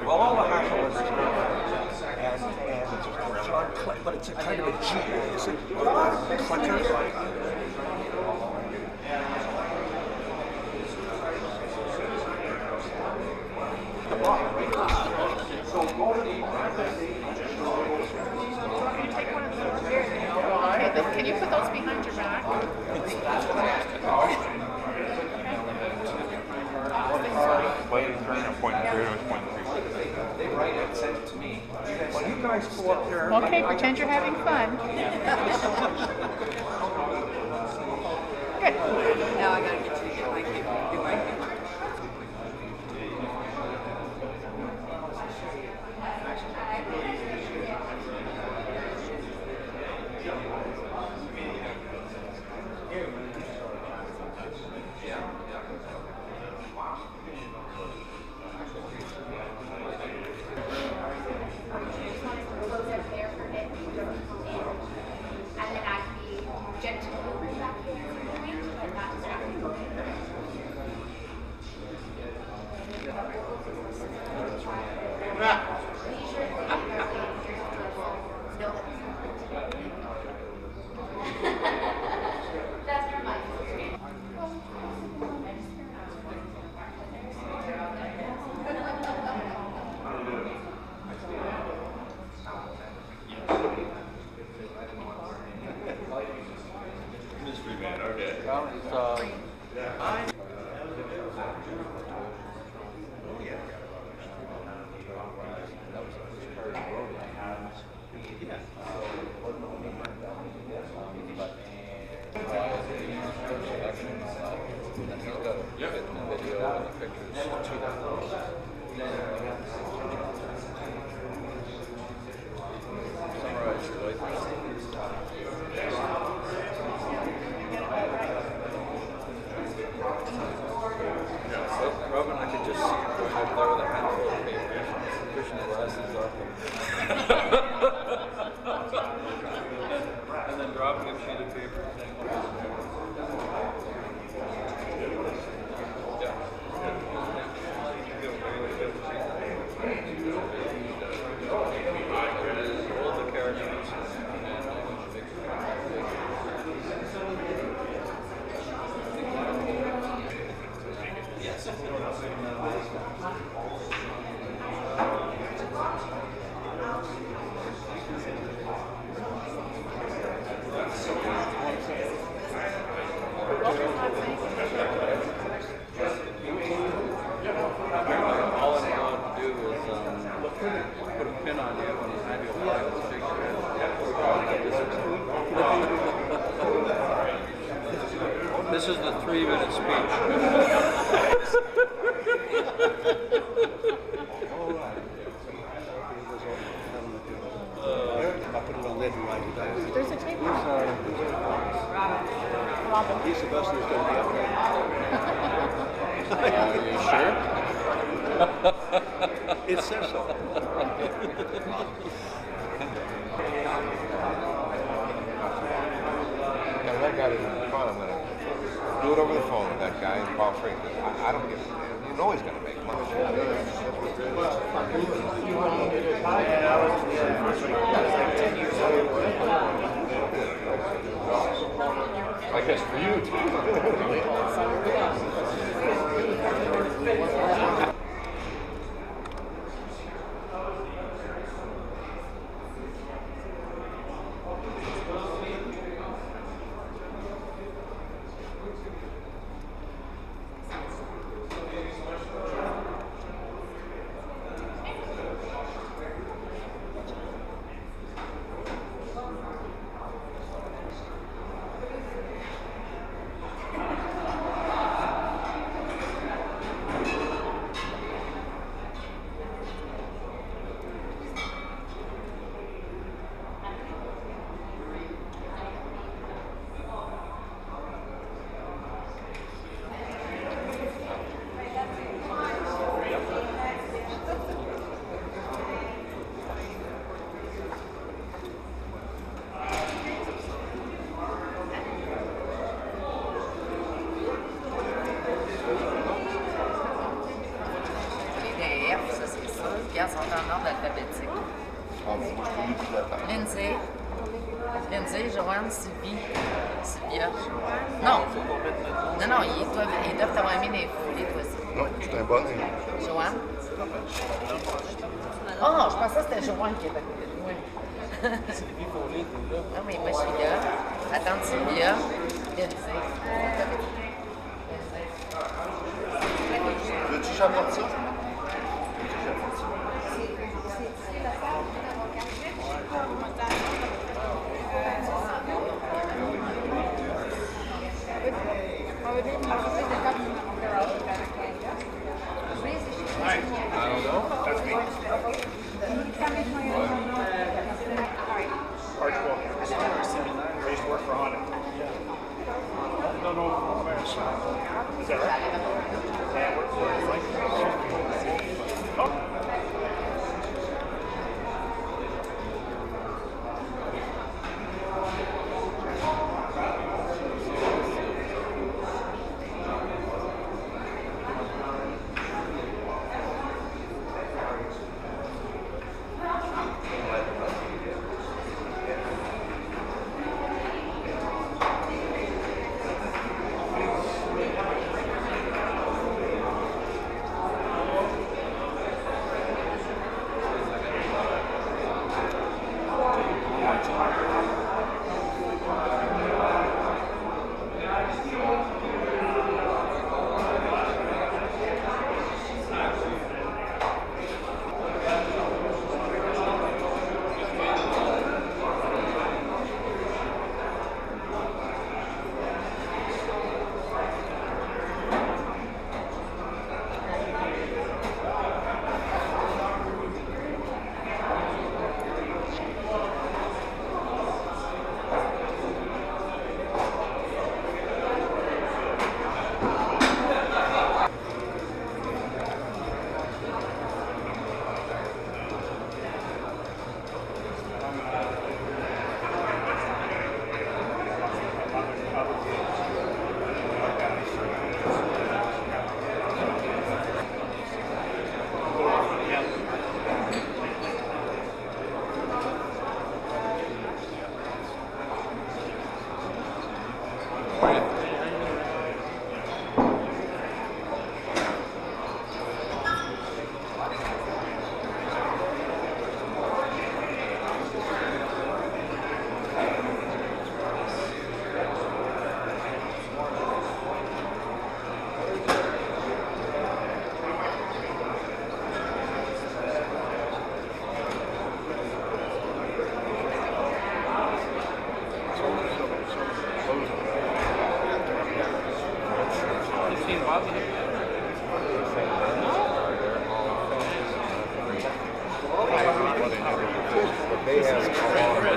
Well, all the hassle is and John Click, but it's a kind of a G. Is it Clicker? Can you put those behind your back? They write it, send it to me. Well, you guys go up there. Okay, pretend you're having fun. Good. Now I gotta get you to get my kid. Do my kid. And then dropping a sheet of paper saying, all the characters. All I'm allowed to do is put a pin on you and have you file the figure. This is the 3-minute speech. I put it on this. dad who rides it down. There's a table. He's Sylvester's going to be up there. Are you sure? It says so. Yeah, that guy doesn't have fun. I'm going to do it over the phone with that guy and Paul Frank. I don't give a damn. You know he's going to make money. I guess for you too. Sont en ordre alphabétique. Lindsay, Joanne, Sylvia. Non, ils doivent t'avoir mis les fois-ci. Non, c'est un bon. Joanne? Oh, je pensais que c'était Joanne qui était à côté de moi. Ah oui, moi je suis là. Attends, Sylvia. Lindsay. Veux-tu que j'apporte ça? I don't know. That's me. Archibald. I used to work for Honda. No, is that right? Yeah, oh.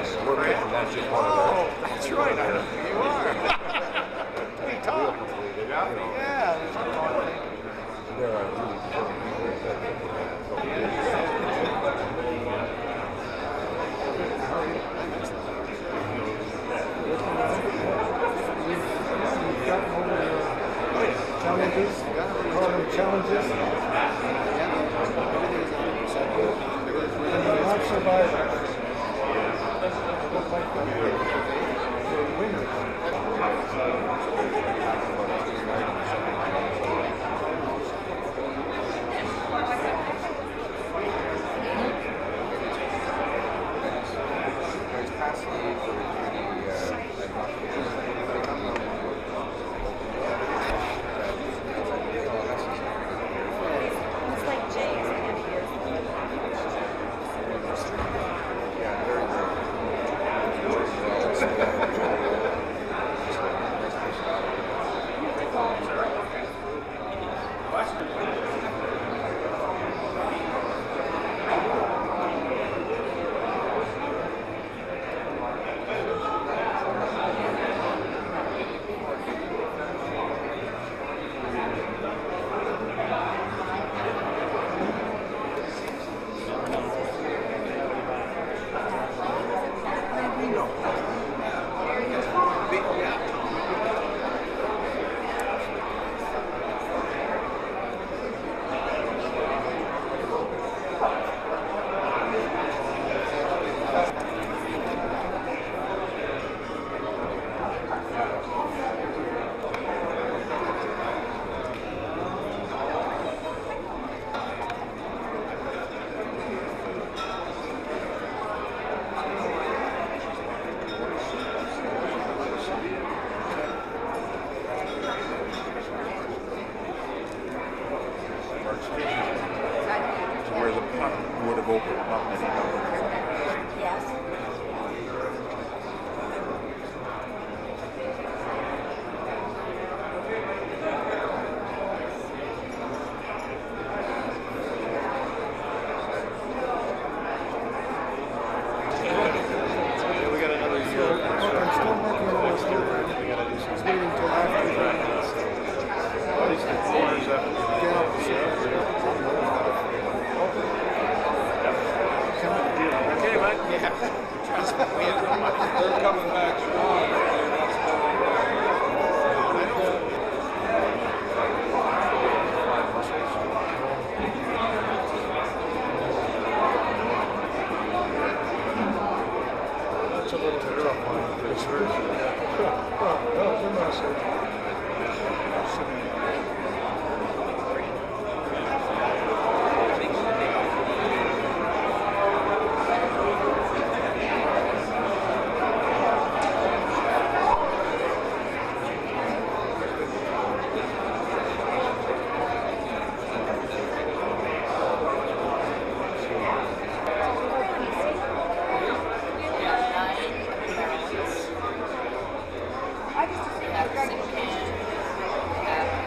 Yes, we're picking that just one of Oh, those. that's right. I know who you are. We talked. Completed, Yeah. you know. Yeah. There's no one. There are really important people Challenges. Call them challenges. Not survivors. Look like the winners. There's past the age where It's like Jay's years. where the puck would have opened up and Yes. Yeah, we got another year. I'm still working on this too. We gotta do some waiting until after the practice. At least the corners up. Get up the Okay, bud. Yeah. Trust me, we have money. They're coming back strong. That's a little bit rough on this version. Well, we're not sure. We have Cmhf, we have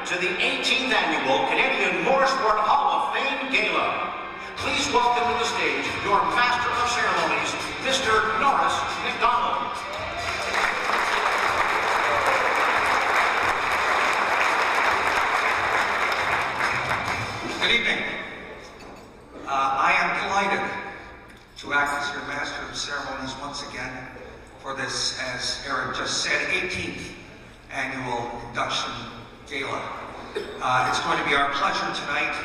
to the 18th Annual Canadian Motorsport Hall of Fame Gala. Please welcome to the stage your Master of Ceremonies, Mr. Norris McDonald. Good evening. I am delighted to act as your Master of Ceremonies once again for this, as Eric just said, 18th Annual Induction Gala. It's going to be our pleasure tonight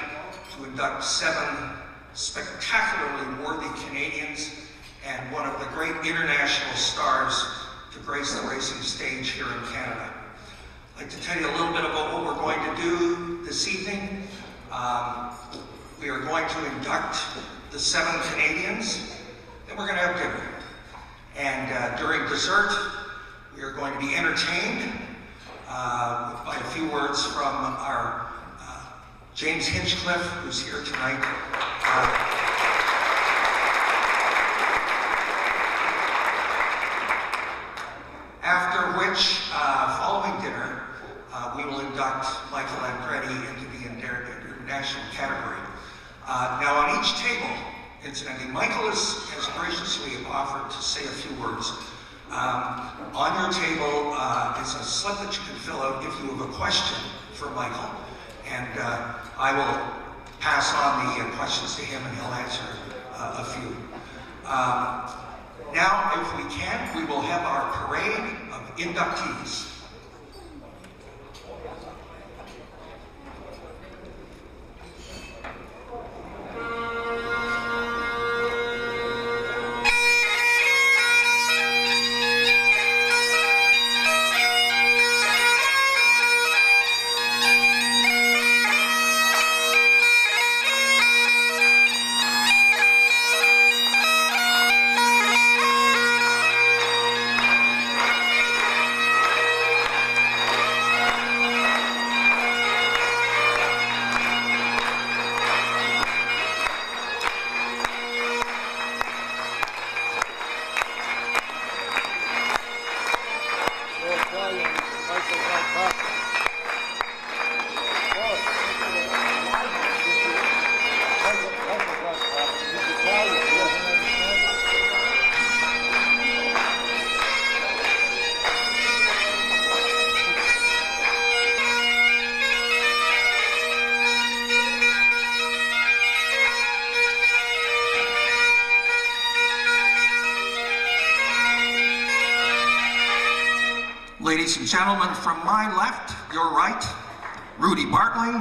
to induct 7 spectacularly worthy Canadians and one of the great international stars to grace the racing stage here in Canada. I'd like to tell you a little bit about what we're going to do this evening. We are going to induct the 7 Canadians, then we're going to have dinner. And during dessert, we are going to be entertained by a few words from our James Hinchcliffe, who's here tonight. After which, following dinner, we will induct Michael Andretti into the international category. Now on each table, incidentally, Michael has graciously offered to say a few words. On your table is a slip that you can fill out if you have a question for Michael. And I will pass on the questions to him and he'll answer a few. Now, if we can, we will have our parade of inductees. Ladies and gentlemen, from my left, your right, Rudy Bartling.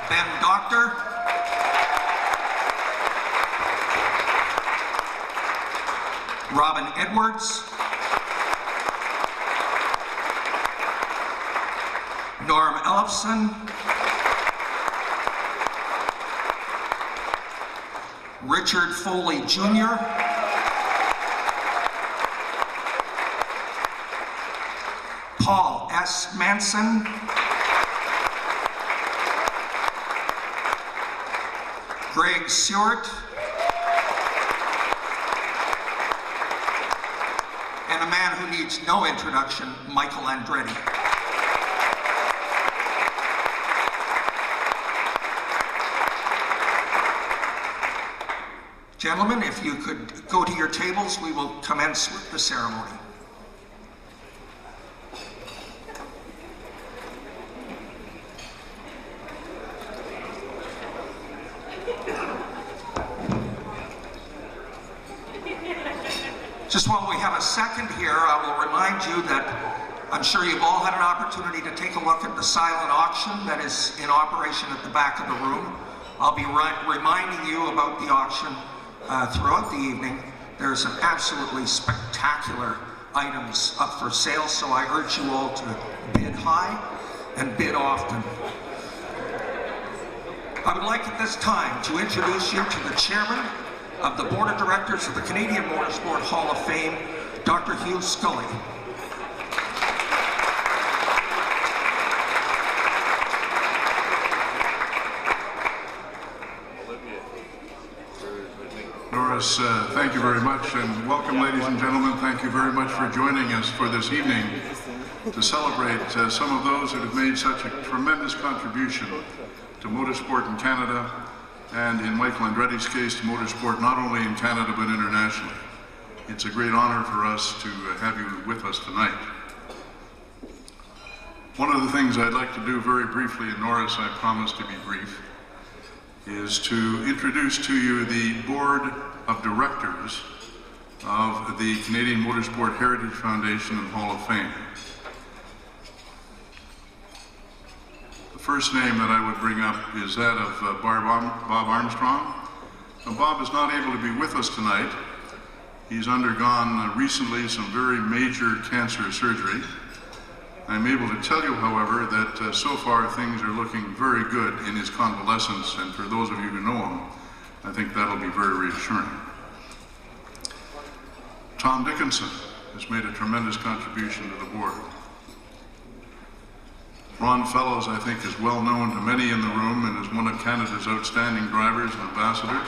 Ben Doctor. Robin Edwards. Norm Ellefson. Richard Foley Jr. Paul S. Manson. Greg Seward. And a man who needs no introduction, Michael Andretti. Gentlemen, if you could go to your tables, we will commence with the ceremony. Just while we have a second here, I will remind you that I'm sure you've all had an opportunity to take a look at the silent auction that is in operation at the back of the room. I'll be reminding you about the auction throughout the evening. There's some absolutely spectacular items up for sale, so I urge you all to bid high and bid often. I would like at this time to introduce you to the chairman of the Board of Directors of the Canadian Motorsport Hall of Fame, Dr. Hugh Scully. Norris, thank you very much, and welcome, ladies and gentlemen. Thank you very much for joining us for this evening to celebrate some of those that have made such a tremendous contribution to motorsport in Canada, and in Michael Andretti's case, to motorsport not only in Canada but internationally. It's a great honor for us to have you with us tonight. One of the things I'd like to do very briefly, and Norris, I promise to be brief, is to introduce to you the Board of Directors of the Canadian Motorsport Heritage Foundation and Hall of Fame. The first name that I would bring up is that of Bob Armstrong. Now, Bob is not able to be with us tonight. He's undergone recently some very major cancer surgery. I'm able to tell you, however, that so far things are looking very good in his convalescence, and for those of you who know him, I think that'll be very reassuring. Tom Dickinson has made a tremendous contribution to the board. Ron Fellows, I think, is well known to many in the room and is one of Canada's outstanding drivers and ambassadors.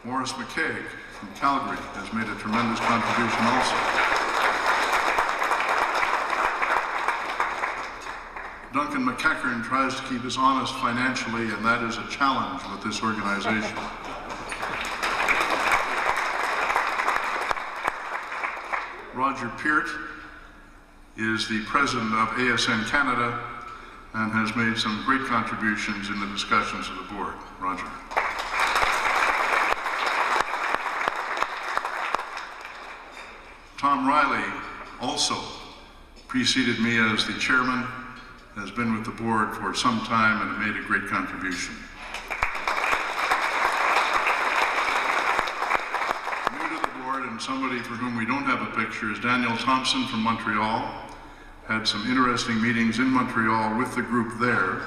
Morris McCaig from Calgary has made a tremendous contribution also. Duncan McEachern tries to keep us honest financially, and that is a challenge with this organization. Roger Peart is the president of ASN Canada and has made some great contributions in the discussions of the board. Roger. Tom Riley also preceded me as the chairman, has been with the board for some time and made a great contribution. New to the board, and somebody for whom we don't have a picture, is Daniel Thompson from Montreal. Had some interesting meetings in Montreal with the group there,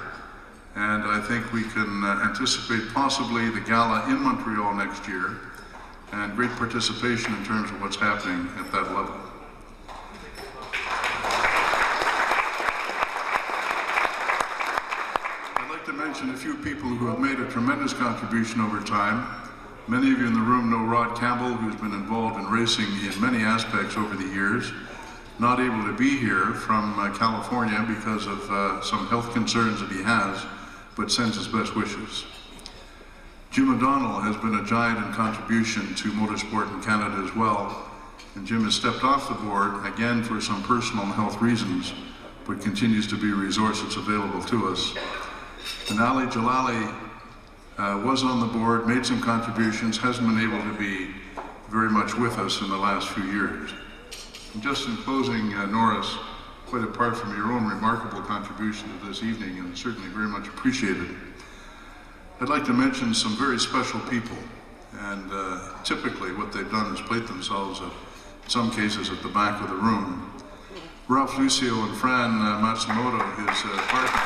and I think we can anticipate possibly the gala in Montreal next year, and great participation in terms of what's happening at that level. I'd like to mention a few people who have made a tremendous contribution over time. Many of you in the room know Rod Campbell, who's been involved in racing in many aspects over the years. Not able to be here from California because of some health concerns that he has, but sends his best wishes. Jim O'Donnell has been a giant in contribution to motorsport in Canada as well, and Jim has stepped off the board, again for some personal and health reasons, but continues to be a resource that's available to us. And Ali Jalali was on the board, made some contributions, hasn't been able to be very much with us in the last few years. And just in closing, Norris, quite apart from your own remarkable contribution to this evening, and certainly very much appreciated, I'd like to mention some very special people. And typically what they've done is plate themselves, in some cases, at the back of the room. Ralph Lucio and Fran Matsumoto, his partner.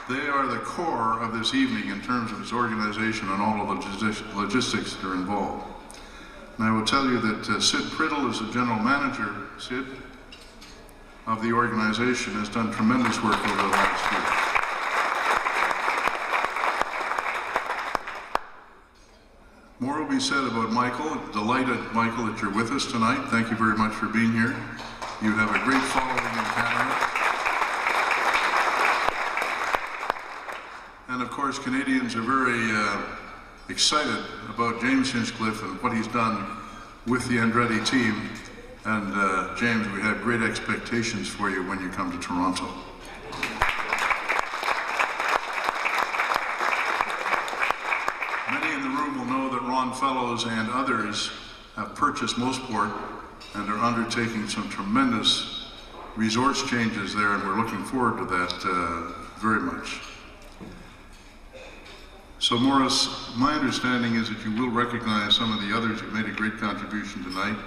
They are the core of this evening in terms of its organization and all of the logistics that are involved. And I will tell you that Sid Priddle is the general manager, Sid, of the organization, has done tremendous work over the last year. More will be said about Michael. Delighted, Michael, that you're with us tonight. Thank you very much for being here. You have a great following in Canada. And of course, Canadians are very excited about James Hinchcliffe and what he's done with the Andretti team. And James, we have great expectations for you when you come to Toronto. Many in the room will know that Ron Fellows and others have purchased Motorsport and are undertaking some tremendous resource changes there, and we're looking forward to that very much. So Morris, my understanding is that you will recognize some of the others who made a great contribution tonight.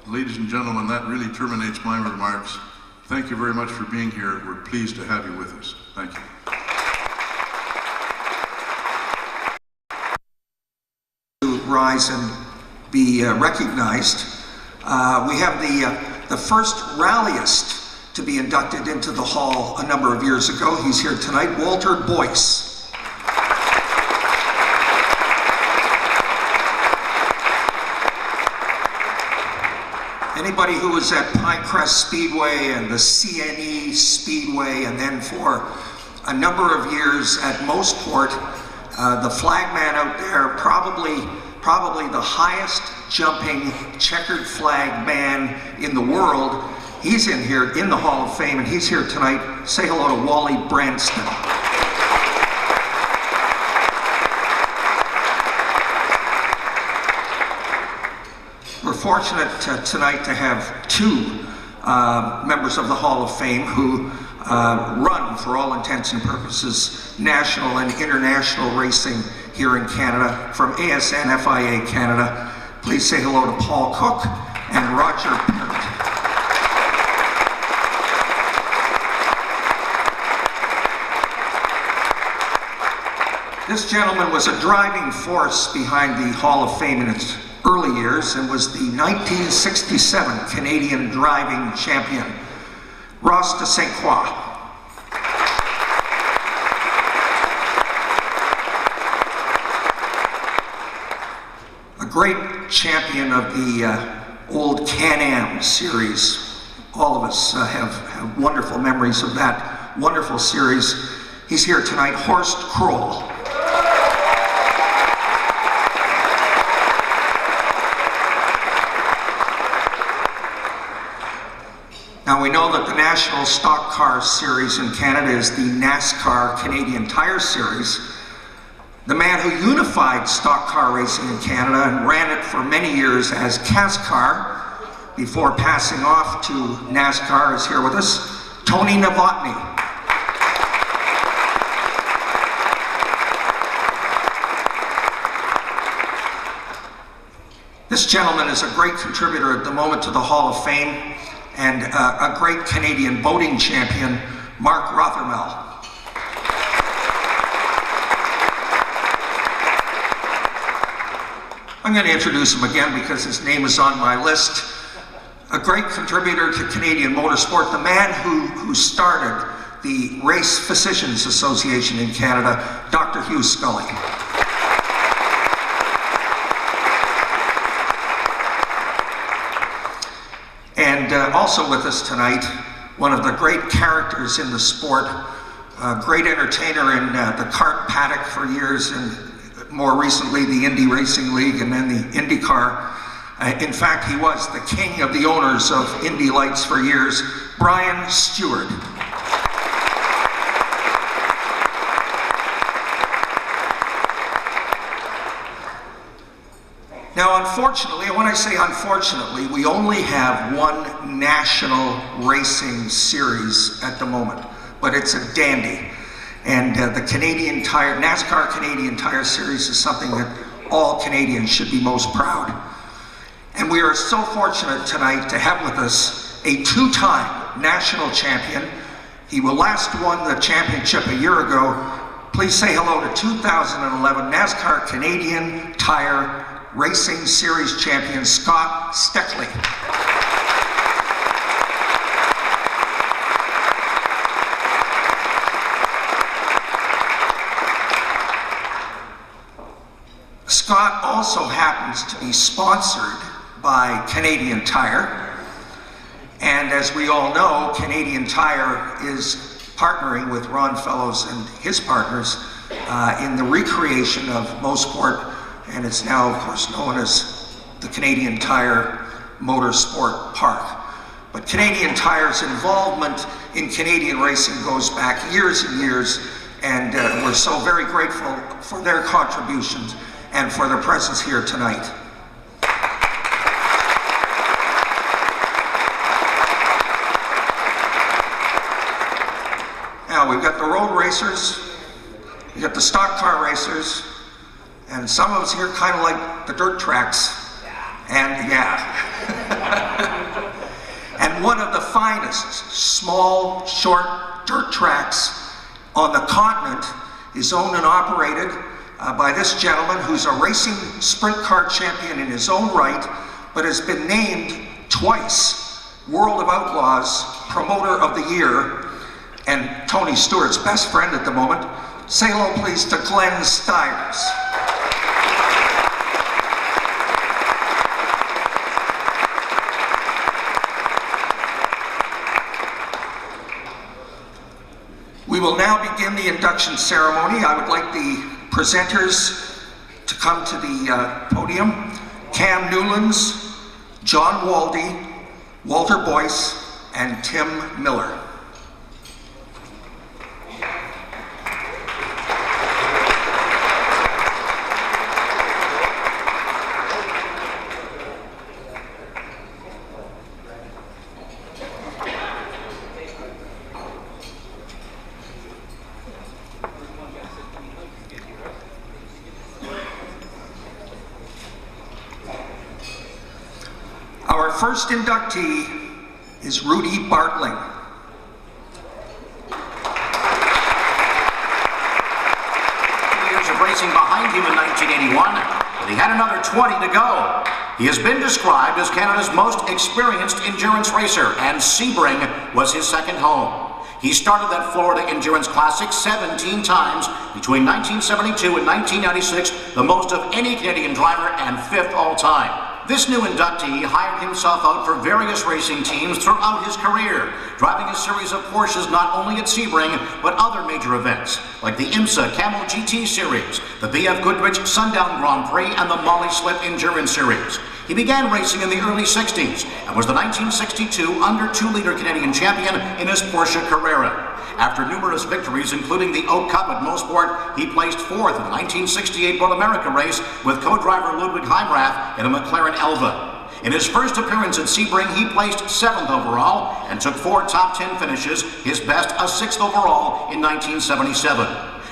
Ladies and gentlemen, that really terminates my remarks. Thank you very much for being here. We're pleased to have you with us. Thank you. To rise and be recognized. We have the first rallyist to be inducted into the hall a number of years ago. He's here tonight, Walter Boyce. Anybody who was at Pinecrest Speedway and the CNE Speedway, and then for a number of years at Motorsport, the flagman out there, probably the highest jumping checkered flag man in the world. He's in here in the Hall of Fame, and he's here tonight. Say hello to Wally Branston. We're fortunate tonight to have two members of the Hall of Fame who run, for all intents and purposes, national and international racing here in Canada. From ASN FIA Canada, please say hello to Paul Cook and Roger Parrott. This gentleman was a driving force behind the Hall of Fame in its early years and was the 1967 Canadian driving champion, Ross de St. Croix. A great champion of the old Can-Am series. All of us have wonderful memories of that wonderful series. He's here tonight, Horst Kroll. Now we know that the National Stock Car Series in Canada is the NASCAR Canadian Tire Series. The man who unified stock car racing in Canada and ran it for many years as CASCAR before passing off to NASCAR is here with us, Tony Novotny. This gentleman is a great contributor at the moment to the Hall of Fame, and a great Canadian boating champion, Mark Rothermel. I'm going to introduce him again because his name is on my list. A great contributor to Canadian motorsport, the man who started the Race Physicians Association in Canada, Dr. Hugh Scully. And also with us tonight, one of the great characters in the sport, a great entertainer in the kart paddock for years, and more recently the Indy Racing League and then the IndyCar. In fact, he was the king of the owners of Indy Lights for years, Brian Stewart. Now, unfortunately, and when I say unfortunately, we only have one national racing series at the moment, but it's a dandy. And the Canadian Tire, NASCAR Canadian Tire Series is something that all Canadians should be most proud. And we are so fortunate tonight to have with us a two-time national champion. He last won the championship a year ago. Please say hello to 2011 NASCAR Canadian Tire Racing Series champion, Scott Steckley. Scott also happens to be sponsored by Canadian Tire, and as we all know, Canadian Tire is partnering with Ron Fellows and his partners in the recreation of Motorsport, and it's now, of course, known as the Canadian Tire Motorsport Park. But Canadian Tire's involvement in Canadian racing goes back years and years, and we're so very grateful for their contributions and for their presence here tonight. Now, we've got the road racers, we've got the stock car racers, and some of us here kind of like the dirt tracks. And and one of the finest small, short dirt tracks on the continent is owned and operated by this gentleman who's a racing sprint car champion in his own right, but has been named twice World of Outlaws Promoter of the Year, and Tony Stewart's best friend at the moment. Say hello, please, to Glenn Stiers. We will now begin the induction ceremony. I would like the presenters to come to the podium. Cam Newlands, John Waldy, Walter Boyce, and Tim Miller. Our first inductee is Rudy Bartling. Years of racing behind him in 1981, but he had another 20 to go. He has been described as Canada's most experienced endurance racer, and Sebring was his second home. He started that Florida Endurance Classic 17 times between 1972 and 1996, the most of any Canadian driver and fifth all time. This new inductee hired himself out for various racing teams throughout his career, driving a series of Porsches not only at Sebring, but other major events, like the IMSA Camo GT Series, the BF Goodrich Sundown Grand Prix, and the Molly Slip Endurance Series. He began racing in the early 60s and was the 1962 under 2-liter Canadian champion in his Porsche Carrera. After numerous victories, including the Oak Cup at Motorsport, he placed fourth in the 1968 Road America race with co-driver Ludwig Heimrath in a McLaren Elva. In his first appearance at Sebring, he placed 7th overall and took 4 top 10 finishes, his best a 6th overall in 1977.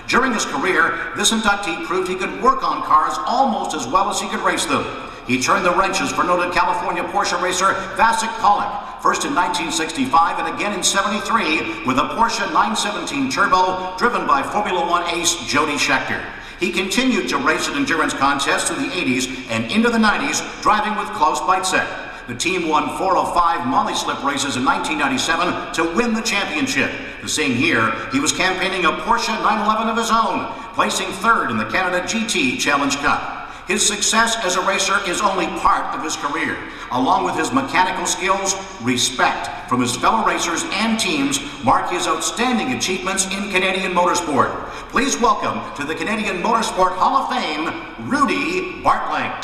During his career, this inductee proved he could work on cars almost as well as he could race them. He turned the wrenches for noted California Porsche racer Vasek Pollock, first in 1965 and again in 73 with a Porsche 917 Turbo driven by Formula One ace Jody Scheckter. He continued to race at endurance contests through the 80s and into the 90s, driving with Klaus Beitzek. The team won 4 of 5 Molly Slip races in 1997 to win the championship. The same year, he was campaigning a Porsche 911 of his own, placing 3rd in the Canada GT Challenge Cup. His success as a racer is only part of his career. Along with his mechanical skills, respect from his fellow racers and teams mark his outstanding achievements in Canadian motorsport. Please welcome to the Canadian Motorsport Hall of Fame, Rudy Bartling.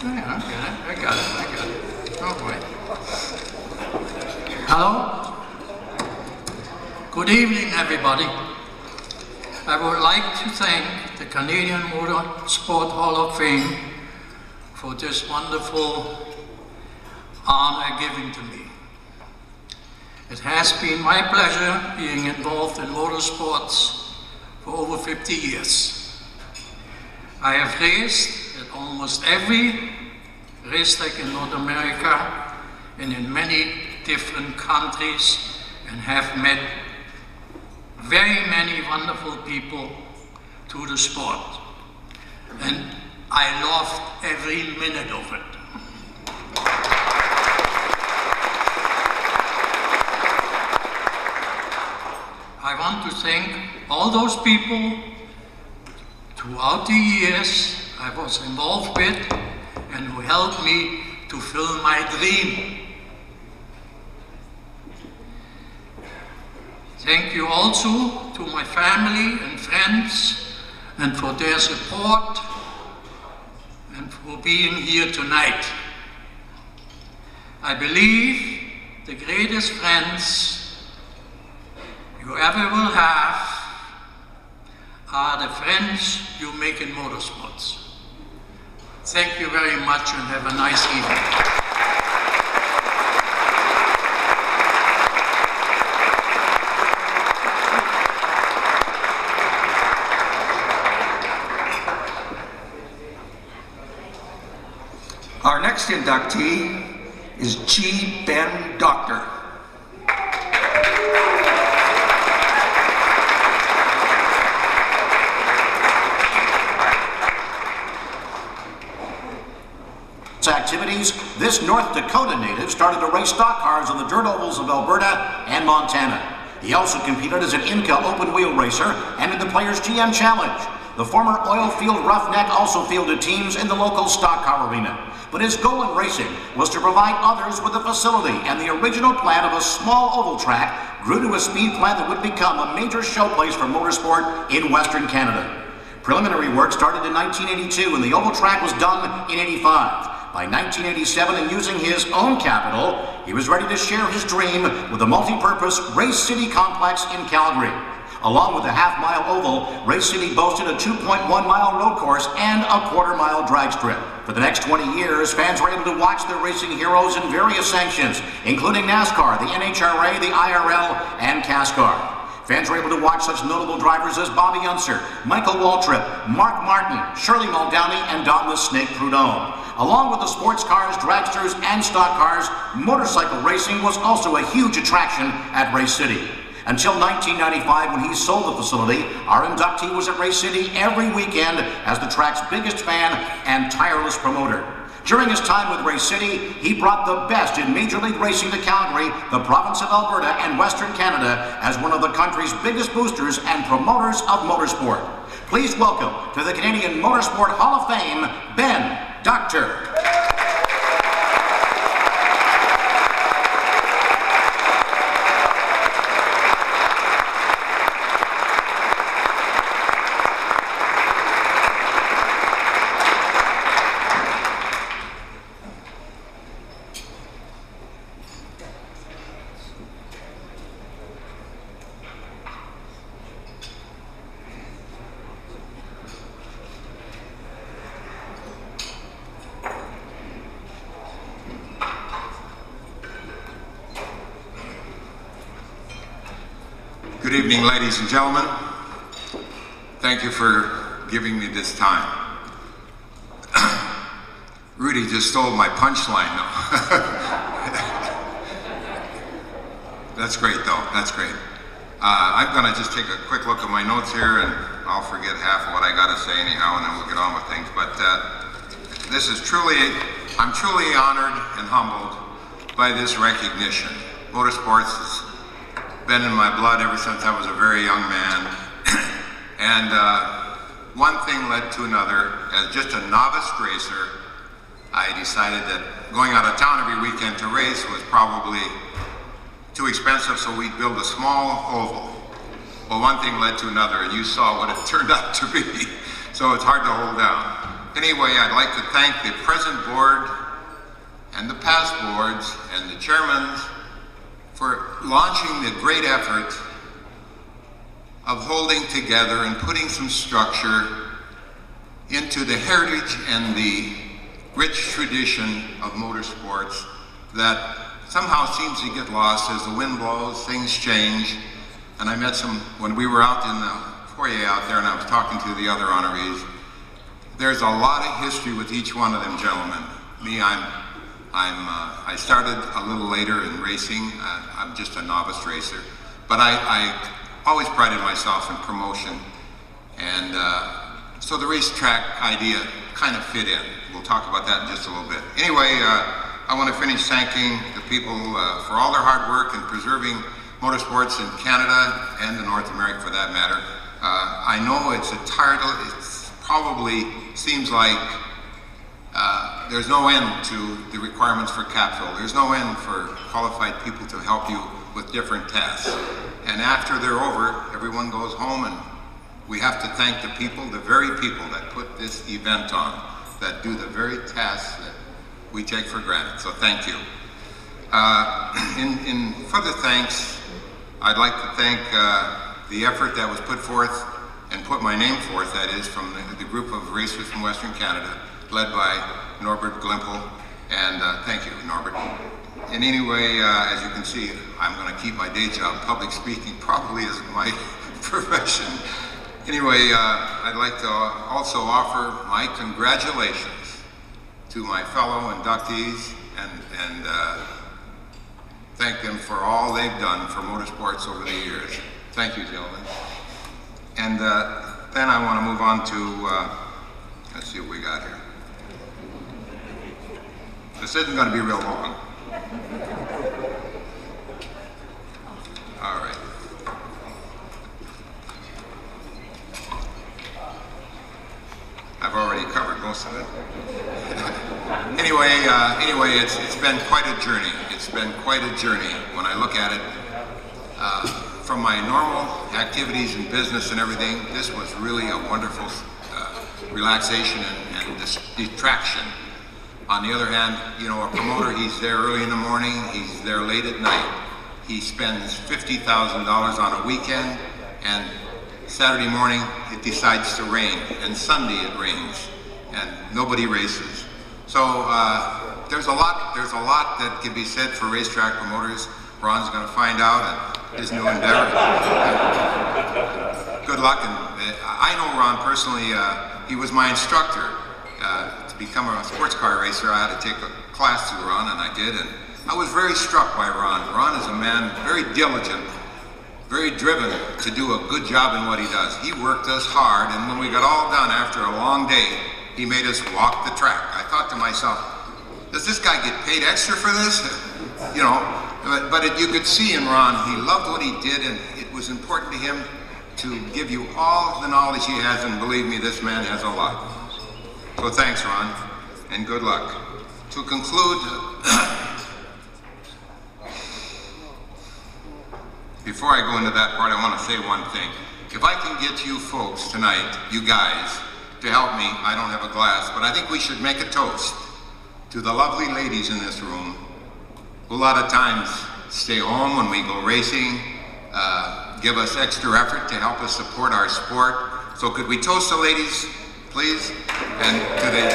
Yeah, I got it. Oh, wait. Hello? Good evening, everybody. I would like to thank the Canadian Motorsport Hall of Fame for this wonderful honor given to me. It has been my pleasure being involved in motorsports for over 50 years. I have raced at almost every racetrack in North America and in many different countries, and have met very many wonderful people through the sport. And I loved every minute of it. I want to thank all those people throughout the years I was involved with and who helped me to fulfill my dream. Thank you also to my family and friends and for their support and for being here tonight. I believe the greatest friends you ever will have are the friends you make in motorsports. Thank you very much and have a nice evening. Our next inductee is G. Ben Doctor. Activities, this North Dakota native started to race stock cars on the dirt ovals of Alberta and Montana. He also competed as an Inca open-wheel racer and in the Players GM Challenge. The former oil field roughneck also fielded teams in the local stock car arena. But his goal in racing was to provide others with a facility, and the original plan of a small oval track grew to a speed plant that would become a major showplace for motorsport in Western Canada. Preliminary work started in 1982 and the oval track was done in '85. By 1987, and using his own capital, he was ready to share his dream with the multi-purpose Race City complex in Calgary. Along with the half-mile oval, Race City boasted a 2.1-mile road course and a quarter-mile drag strip. For the next 20 years, fans were able to watch their racing heroes in various sanctions, including NASCAR, the NHRA, the IRL, and CASCAR. Fans were able to watch such notable drivers as Bobby Unser, Michael Waltrip, Mark Martin, Shirley Muldowney, and Don the Snake Prudhomme. Along with the sports cars, dragsters, and stock cars, motorcycle racing was also a huge attraction at Race City. Until 1995, when he sold the facility, our inductee was at Race City every weekend as the track's biggest fan and tireless promoter. During his time with Race City, he brought the best in Major League Racing to Calgary, the province of Alberta, and Western Canada as one of the country's biggest boosters and promoters of motorsport. Please welcome to the Canadian Motorsport Hall of Fame, Ben Doctor. Good evening, ladies and gentlemen. Thank you for giving me this time. Rudy just stole my punchline, though. That's great, though. That's great. I'm going to just take a quick look at my notes here, and I'll forget half of what I got to say anyhow, and then we'll get on with things. But this is I'm truly honored and humbled by this recognition. Motorsports has been in my blood ever since I was a very young man. And one thing led to another. As just a novice racer, I decided that going out of town every weekend to race was probably too expensive, so we'd build a small oval. Well, one thing led to another, and you saw what it turned out to be. So it's hard to hold down. Anyway, I'd like to thank the present board and the past boards and the chairmen for launching the great effort of holding together and putting some structure into the heritage and the rich tradition of motorsports that somehow seems to get lost as the wind blows, things change. And I met some, when we were out in the foyer out there and I was talking to the other honorees, there's a lot of history with each one of them gentlemen. Me, I started a little later in racing. I'm just a novice racer. But I always prided myself in promotion. And so the racetrack idea kind of fit in. We'll talk about that in just a little bit. Anyway, I want to finish thanking the people for all their hard work in preserving motorsports in Canada and in North America for that matter. I know it's probably seems like there's no end to the requirements for capital. There's no end for qualified people to help you with different tasks. And after they're over, everyone goes home and we have to thank the people, the very people that put this event on, that do the very tasks that we take for granted. So thank you. In further thanks, I'd like to thank the effort that was put forth and put my name forth, that is, from the group of racers from Western Canada, led by Norbert Glimpel, and thank you, Norbert. And anyway, as you can see, I'm going to keep my day job, public speaking, probably is my profession. Anyway, I'd like to also offer my congratulations to my fellow inductees and thank them for all they've done for motorsports over the years. Thank you, gentlemen. And then I want to move on to, let's see what we got here. This isn't going to be real long. All right. I've already covered most of it. Anyway, it's been quite a journey. It's been quite a journey when I look at it. From my normal activities in business and everything, this was really a wonderful relaxation and distraction. On the other hand, you know, a promoter, he's there early in the morning, he's there late at night. He spends $50,000 on a weekend, and Saturday morning it decides to rain, and Sunday it rains, and nobody races. So there's a lot that can be said for racetrack promoters. Ron's going to find out in his new endeavor. Good luck, and I know Ron personally. He was my instructor. To become a sports car racer, I had to take a class through Ron, and I did, and I was very struck by Ron. Ron is a man very diligent, very driven to do a good job in what he does. He worked us hard, and when we got all done after a long day, he made us walk the track. I thought to myself, does this guy get paid extra for this? You know, but you could see in Ron, he loved what he did, and it was important to him to give you all the knowledge he has, and believe me, this man has a lot. So thanks, Ron, and good luck. To conclude, before I go into that part, I want to say one thing. If I can get you folks tonight, you guys, to help me, I don't have a glass, but I think we should make a toast to the lovely ladies in this room who a lot of times stay home when we go racing, give us extra effort to help us support our sport. So could we toast the ladies, please? And to the...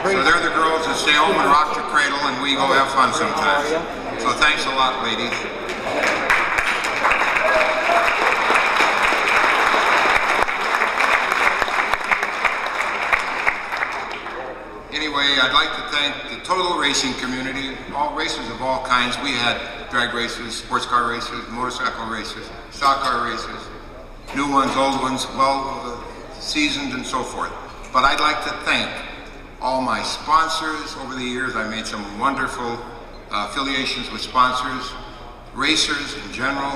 So they're the girls that stay home and rock the cradle, and we go have fun sometimes. So thanks a lot, ladies. Anyway, I'd like to thank the total racing community, all racers of all kinds. We had drag racers, sports car racers, motorcycle racers, stock car racers, new ones, old ones, well seasoned and so forth. But I'd like to thank all my sponsors over the years. I made some wonderful affiliations with sponsors, racers in general.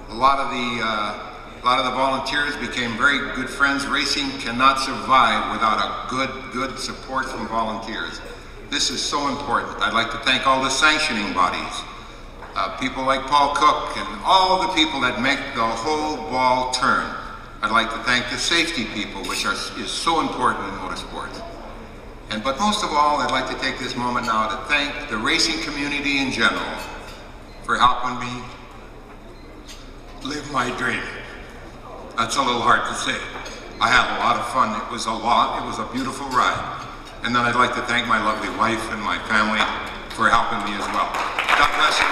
A lot of the volunteers became very good friends. Racing cannot survive without a good support from volunteers. This is so important. I'd like to thank all the sanctioning bodies, people like Paul Cook and all the people that make the whole ball turn. I'd like to thank the safety people, which is so important in motorsport. But most of all, I'd like to take this moment now to thank the racing community in general for helping me live my dream. That's a little hard to say. I had a lot of fun. It was a beautiful ride. And then I'd like to thank my lovely wife and my family for helping me as well. God bless you.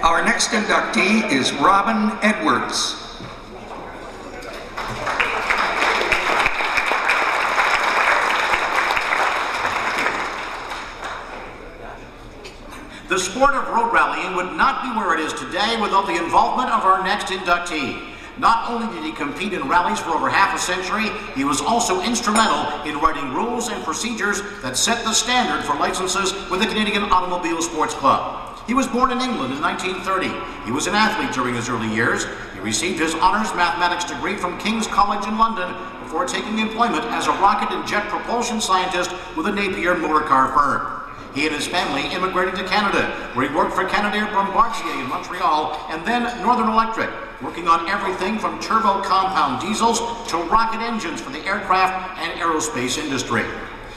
Our next inductee is Robin Edwards. The sport of road rallying would not be where it is today without the involvement of our next inductee. Not only did he compete in rallies for over half a century, he was also instrumental in writing rules and procedures that set the standard for licenses with the Canadian Automobile Sports Club. He was born in England in 1930. He was an athlete during his early years. He received his honors mathematics degree from King's College in London before taking employment as a rocket and jet propulsion scientist with a Napier motorcar firm. He and his family immigrated to Canada, where he worked for Canadair Bombardier in Montreal and then Northern Electric, working on everything from turbo compound diesels to rocket engines for the aircraft and aerospace industry.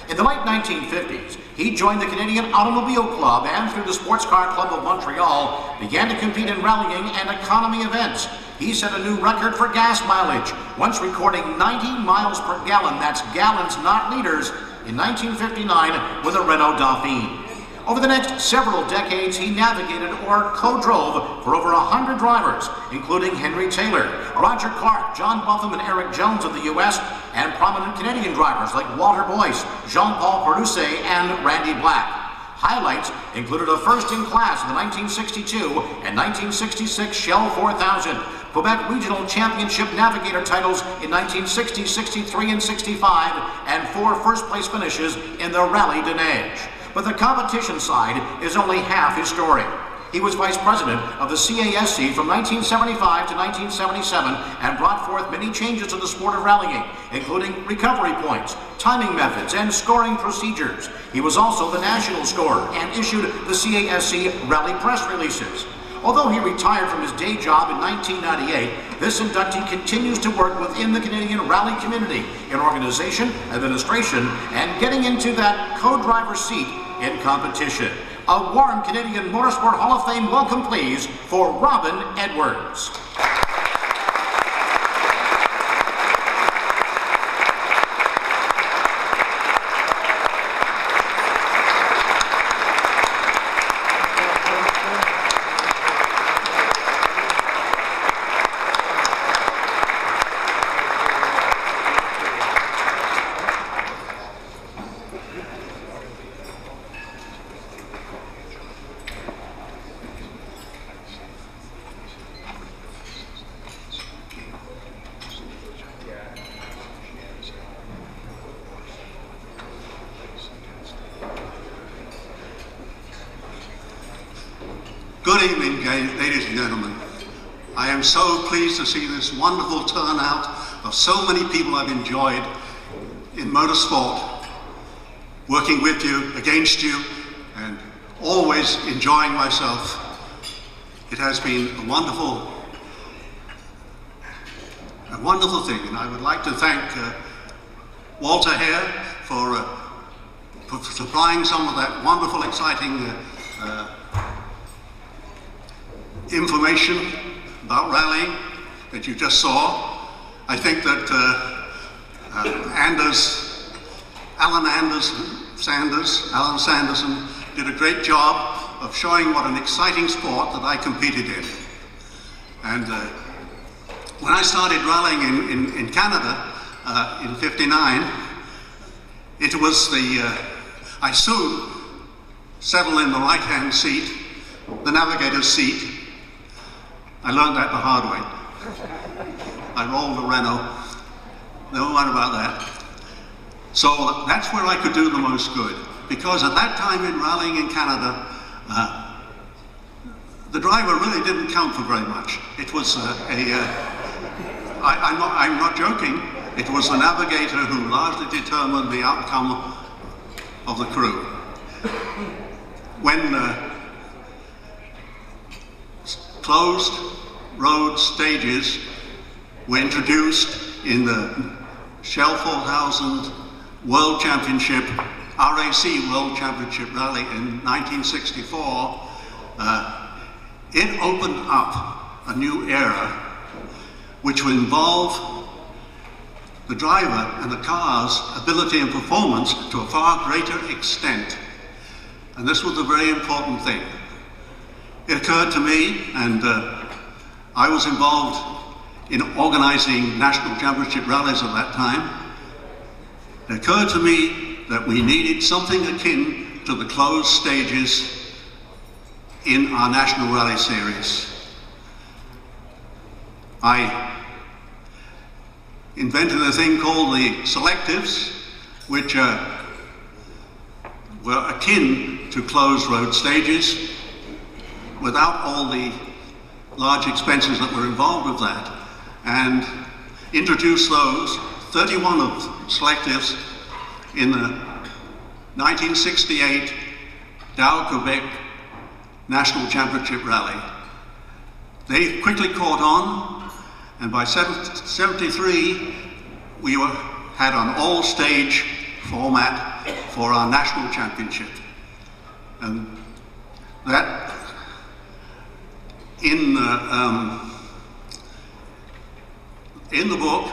In the late 1950s, he joined the Canadian Automobile Club and through the Sports Car Club of Montreal began to compete in rallying and economy events. He set a new record for gas mileage, once recording 90 miles per gallon, that's gallons not liters, in 1959 with a Renault Dauphine. Over the next several decades, he navigated or co-drove for over 100 drivers, including Henry Taylor, Roger Clark, John Buffum, and Eric Jones of the U.S., and prominent Canadian drivers like Walter Boyce, Jean-Paul Perouse, and Randy Black. Highlights included a first-in-class in the 1962 and 1966 Shell 4000, Quebec Regional Championship Navigator titles in 1960, 63, and 65, and 4 first-place finishes in the Rallye de Neige. But the competition side is only half his story. He was vice president of the CASC from 1975 to 1977 and brought forth many changes to the sport of rallying, including recovery points, timing methods, and scoring procedures. He was also the national scorer and issued the CASC rally press releases. Although he retired from his day job in 1998, this inductee continues to work within the Canadian rally community in organization, administration, and getting into that co-driver seat in competition. A warm Canadian Motorsport Hall of Fame welcome, please, for Robin Edwards. Good evening, ladies and gentlemen. I am so pleased to see this wonderful turnout of so many people I've enjoyed in motorsport, working with you, against you, and always enjoying myself. It has been a wonderful thing, and I would like to thank Walter here for supplying some of that wonderful, exciting information about rallying that you just saw. I think that Alan Sanderson did a great job of showing what an exciting sport that I competed in. And when I started rallying in Canada in '59, it was I soon settled in the right-hand seat, the navigator's seat. I learned that the hard way. I rolled a Renault, never mind about that. So that's where I could do the most good, because at that time in rallying in Canada, the driver really didn't count for very much. It was I'm not joking, it was the navigator who largely determined the outcome of the crew. When closed road stages were introduced in the Shell 4000 World Championship, RAC World Championship Rally in 1964, it opened up a new era which would involve the driver and the car's ability and performance to a far greater extent. And this was a very important thing. It occurred to me, and I was involved in organizing national championship rallies at that time. It occurred to me that we needed something akin to the closed stages in our national rally series. I invented a thing called the selectives, which were akin to closed road stages without all the large expenses that were involved with that, and introduced those, 31 of selectives, in the 1968 Dow Quebec National Championship Rally. They quickly caught on, and by 73 we had an all-stage format for our national championship. And that in the book,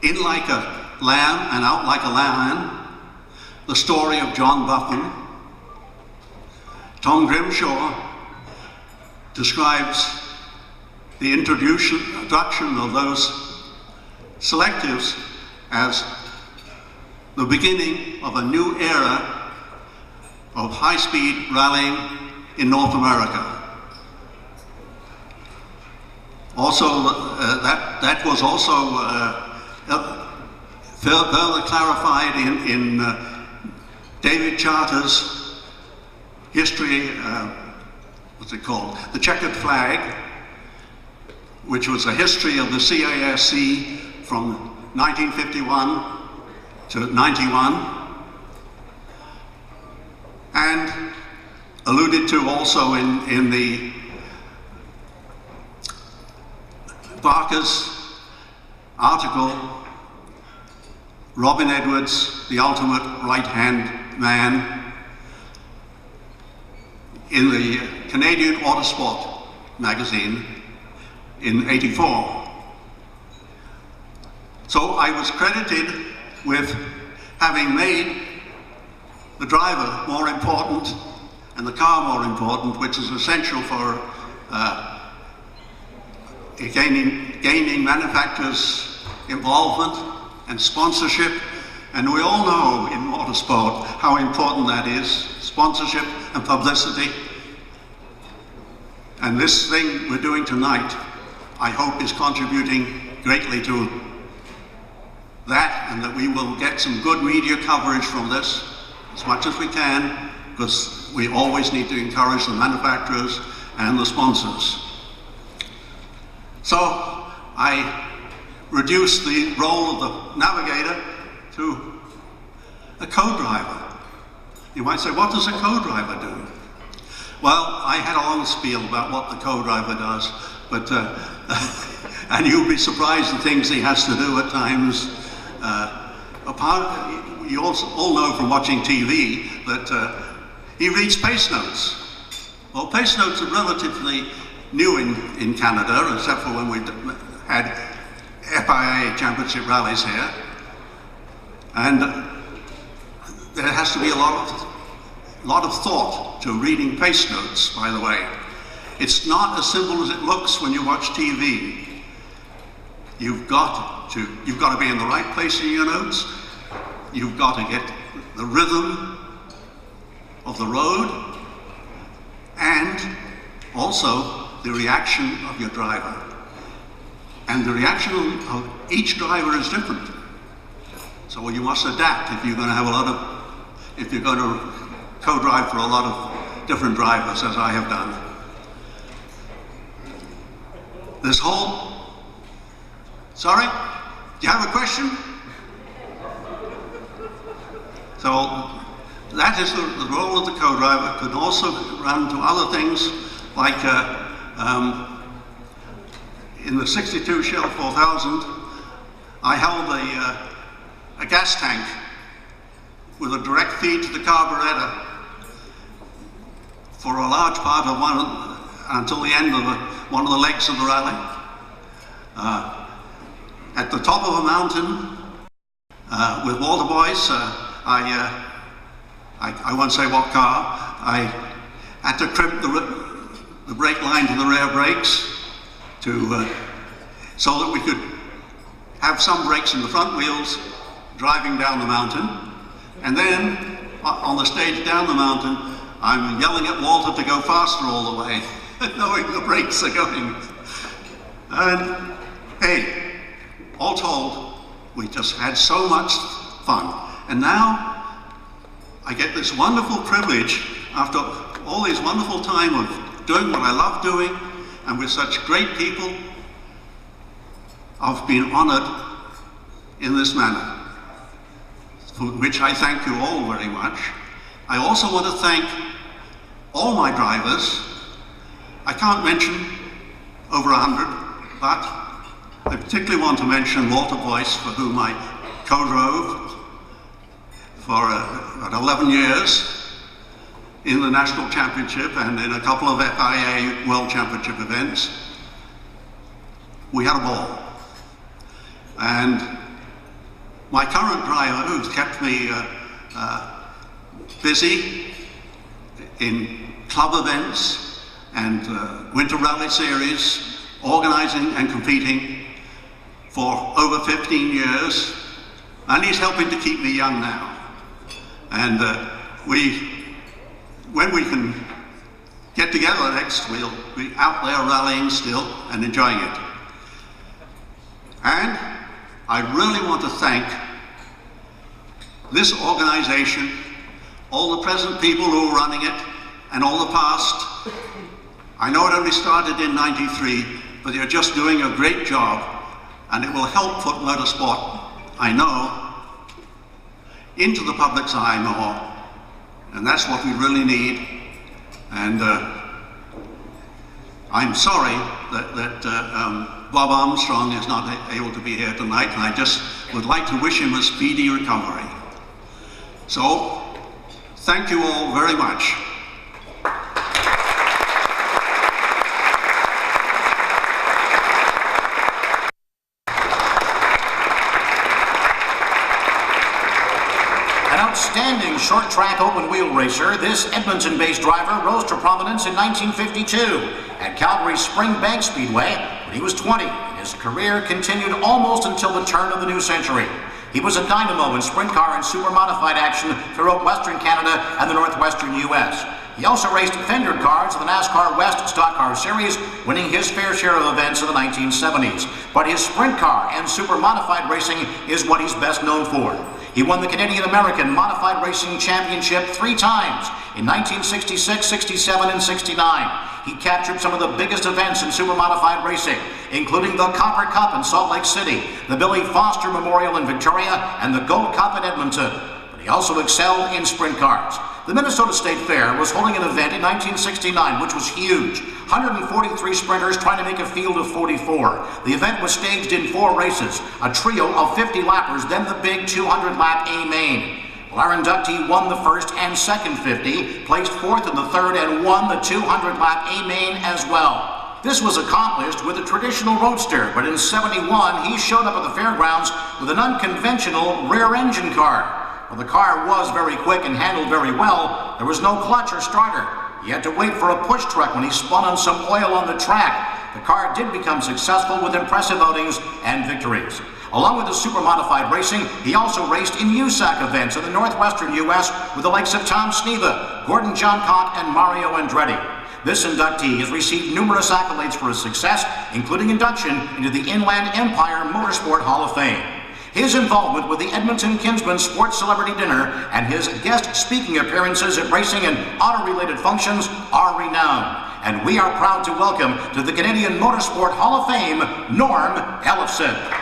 In Like a Lamb and Out Like a Lion, the story of John Buffon, Tom Grimshaw describes the introduction of those selectives as the beginning of a new era of high-speed rallying in North America. Also, that was also further clarified in David Charter's history, what's it called? The Checkered Flag, which was a history of the CASC from 1951 to 91, and alluded to also in the Barker's article, Robin Edwards, the ultimate right-hand man, in the Canadian Motorsport magazine in '84. So I was credited with having made the driver more important and the car more important, which is essential for gaining manufacturers' involvement and sponsorship. And we all know in motorsport how important that is, sponsorship and publicity. And this thing we're doing tonight, I hope, is contributing greatly to that, and that we will get some good media coverage from this as much as we can, because we always need to encourage the manufacturers and the sponsors. So I reduced the role of the navigator to a co-driver. You might say, what does a co-driver do? Well, I had a long spiel about what the co-driver does, but and you'll be surprised at things he has to do at times. You all know from watching TV that he reads pace notes. Well, pace notes are relatively new in Canada, except for when we had FIA championship rallies here. And there has to be a lot of thought to reading pace notes, by the way. It's not as simple as it looks when you watch TV. You've got to be in the right place in your notes. You've got to get the rhythm of the road and also the reaction of your driver. And the reaction of each driver is different. So you must adapt if you're going to have if you're going to co-drive for a lot of different drivers as I have done. This whole, sorry, do you have a question? So that is the role of the co-driver. Could also run to other things like in the 62 Shell 4000, I held a gas tank with a direct feed to the carburetor for a large part of until the end of one of the legs of the rally. At the top of a mountain with water boys, I won't say what car, I had to crimp the brake line to the rear brakes so that we could have some brakes in the front wheels driving down the mountain. And then on the stage down the mountain, I'm yelling at Walter to go faster all the way, knowing the brakes are going. And hey, all told, we just had so much fun. And now I get this wonderful privilege, after all this wonderful time of doing what I love doing, and with such great people, of being honored in this manner, for which I thank you all very much. I also want to thank all my drivers. I can't mention over 100, but I particularly want to mention Walter Boyce, for whom I co-drove for about 11 years in the National Championship and in a couple of FIA World Championship events. We had a ball. And my current driver, who's kept me busy in club events and winter rally series, organizing and competing for over 15 years, and he's helping to keep me young now. And when we can get together next, we'll be out there rallying still and enjoying it. And I really want to thank this organization, all the present people who are running it, and all the past. I know it only started in '93, but you're just doing a great job, and it will help put motorsport, I know, into the public's eye more, and that's what we really need. And I'm sorry that Bob Armstrong is not able to be here tonight, and I just would like to wish him a speedy recovery. So, thank you all very much. An outstanding short track open wheel racer, this Edmonton-based driver rose to prominence in 1952 at Calgary's Springbank Speedway when he was 20. His career continued almost until the turn of the new century. He was a dynamo in sprint car and super modified action throughout Western Canada and the Northwestern U.S. He also raced fender cars in the NASCAR West Stock Car Series, winning his fair share of events in the 1970s. But his sprint car and super modified racing is what he's best known for. He won the Canadian American Modified Racing Championship 3 times in 1966, 67, and 69. He captured some of the biggest events in super modified racing, including the Copper Cup in Salt Lake City, the Billy Foster Memorial in Victoria, and the Gold Cup in Edmonton. But he also excelled in sprint cars. The Minnesota State Fair was holding an event in 1969, which was huge. 143 sprinters trying to make a field of 44. The event was staged in 4 races, a trio of 50 lappers, then the big 200-lap A main. Well, our inductee won the first and second 50, placed 4th in the third, and won the 200-lap A main as well. This was accomplished with a traditional roadster, but in '71 he showed up at the fairgrounds with an unconventional rear-engine car. Well, the car was very quick and handled very well. There was no clutch or starter. He had to wait for a push truck when he spun on some oil on the track. The car did become successful with impressive outings and victories. Along with his super modified racing, he also raced in USAC events in the Northwestern U.S. with the likes of Tom Sneva, Gordon Johncock, and Mario Andretti. This inductee has received numerous accolades for his success, including induction into the Inland Empire Motorsport Hall of Fame. His involvement with the Edmonton Kinsman Sports Celebrity Dinner and his guest speaking appearances at racing and auto-related functions are renowned. And we are proud to welcome to the Canadian Motorsport Hall of Fame, Norm Ellefson.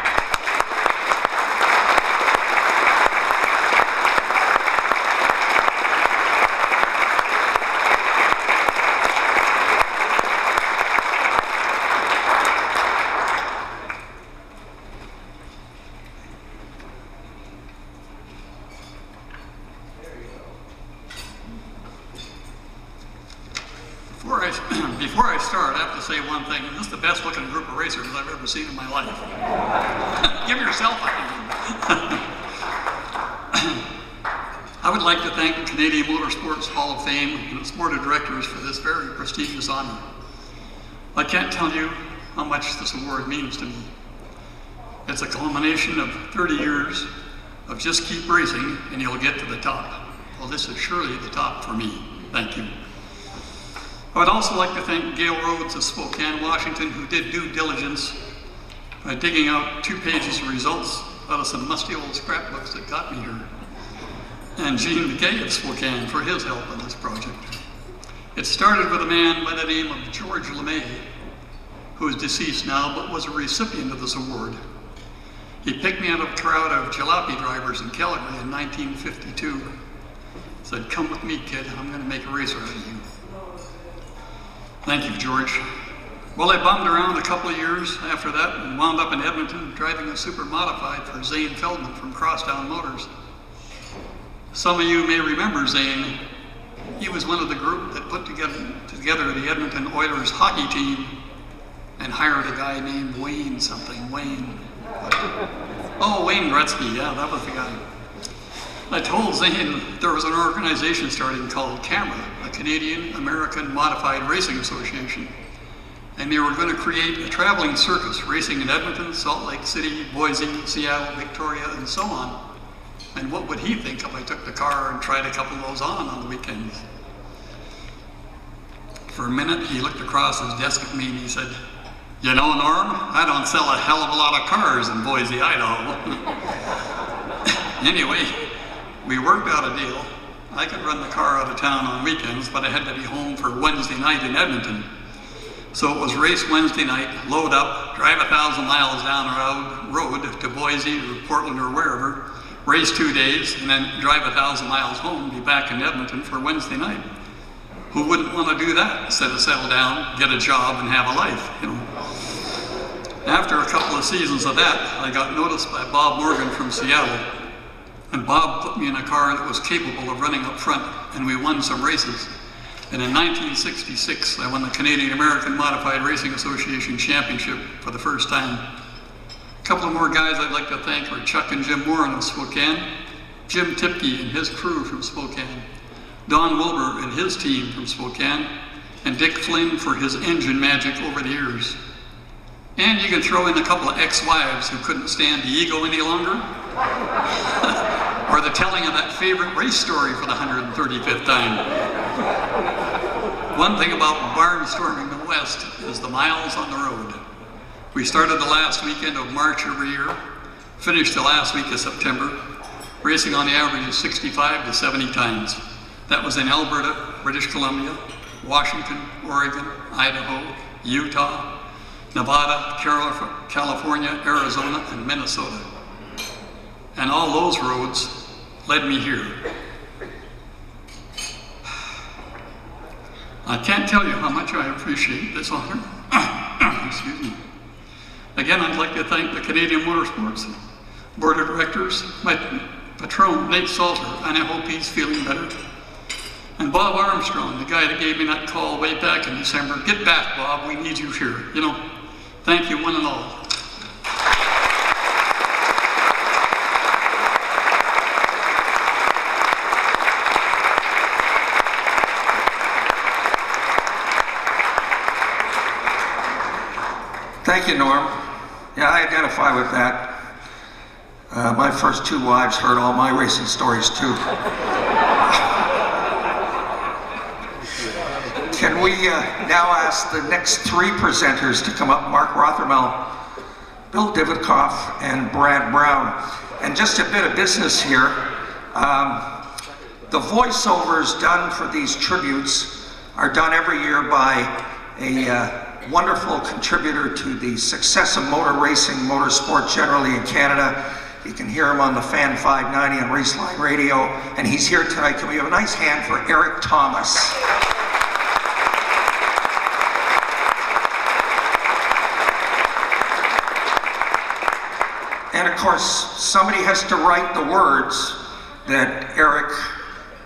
Before I start, I have to say one thing. This is the best looking group of racers I've ever seen in my life. Give yourself a hand. I would like to thank the Canadian Motorsports Hall of Fame and its board of directors for this very prestigious honor. I can't tell you how much this award means to me. It's a culmination of 30 years of just keep racing and you'll get to the top. Well, this is surely the top for me. Thank you. I would also like to thank Gail Rhodes of Spokane, Washington, who did due diligence by digging out 2 pages of results out of some musty old scrapbooks that got me here. And Gene McKay of Spokane for his help on this project. It started with a man by the name of George LeMay, who is deceased now, but was a recipient of this award. He picked me out of a crowd of jalopy drivers in Calgary in 1952. Said, "Come with me, kid, I'm gonna make a racer out of you." Thank you, George. Well, I bummed around a couple of years after that and wound up in Edmonton driving a super modified for Zane Feldman from Crosstown Motors. Some of you may remember Zane. He was one of the group that put together the Edmonton Oilers hockey team and hired a guy named Wayne Gretzky, yeah, that was the guy. I told Zane there was an organization starting called CAMRA, the Canadian American Modified Racing Association, and they were going to create a traveling circus racing in Edmonton, Salt Lake City, Boise, Seattle, Victoria, and so on. And what would he think if I took the car and tried a couple of those on the weekends? For a minute, he looked across his desk at me and he said, "You know, Norm, I don't sell a hell of a lot of cars in Boise, Idaho." Anyway, we worked out a deal. I could run the car out of town on weekends, but I had to be home for Wednesday night in Edmonton. So it was race Wednesday night, load up, drive 1,000 miles down the road to Boise or Portland or wherever, race 2 days, and then drive 1,000 miles home, be back in Edmonton for Wednesday night. Who wouldn't want to do that instead of settle down, get a job, and have a life, you know? After a couple of seasons of that, I got noticed by Bob Morgan from Seattle. And Bob put me in a car that was capable of running up front, and we won some races. And in 1966, I won the Canadian American Modified Racing Association Championship for the first time. A couple of more guys I'd like to thank are Chuck and Jim Warren of Spokane, Jim Tipke and his crew from Spokane, Don Wilbur and his team from Spokane, and Dick Flynn for his engine magic over the years. And you can throw in a couple of ex-wives who couldn't stand the ego any longer, or the telling of that favorite race story for the 135th time. One thing about barnstorming the West is the miles on the road. We started the last weekend of March every year, finished the last week of September, racing on the average of 65 to 70 times. That was in Alberta, British Columbia, Washington, Oregon, Idaho, Utah, Nevada, California, Arizona, and Minnesota. And all those roads led me here. I can't tell you how much I appreciate this honor. Excuse me. Again, I'd like to thank the Canadian Motorsports Board of Directors, my patron, Nate Salter, and I hope he's feeling better. And Bob Armstrong, the guy that gave me that call way back in December. Get back, Bob, we need you here. You know, thank you one and all. Thank you, Norm. Yeah, I identify with that. My first 2 wives heard all my racing stories too. Can we now ask the next 3 presenters to come up? Mark Rothermel Bill Divikoff and Brad Brown. And just a bit of business here. The voiceovers done for these tributes are done every year by a wonderful contributor to the success of motor racing, motorsport generally in Canada. You can hear him on the Fan 590 and Raceline Radio, and he's here tonight. Can we have a nice hand for Eric Thomas? And of course, somebody has to write the words that Eric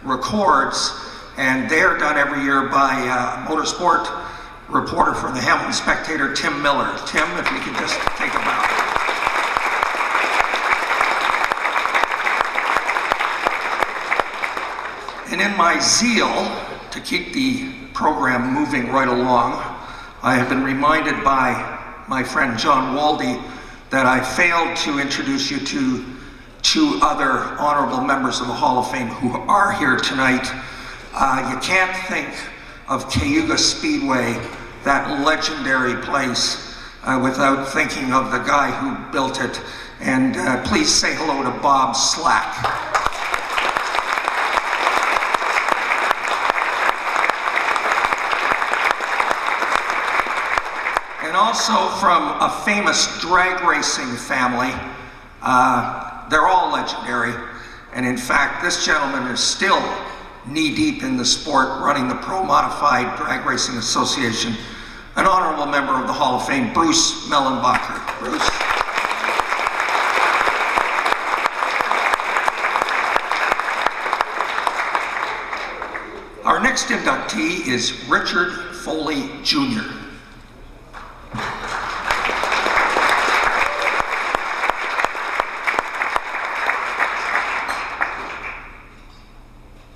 records, and they're done every year by motorsport reporter for the Hamilton Spectator, Tim Miller. Tim, if you could just take a bow. And in my zeal to keep the program moving right along, I have been reminded by my friend John Waldy that I failed to introduce you to two other honorable members of the Hall of Fame who are here tonight. You can't think of Cayuga Speedway, that legendary place, without thinking of the guy who built it. And please say hello to Bob Slack. And also from a famous drag racing family. They're all legendary. And in fact, this gentleman is still knee-deep in the sport, running the Pro Modified Drag Racing Association. An honorable member of the Hall of Fame, Bruce Mellenbacher. Bruce. Our next inductee is Richard Foley, Jr.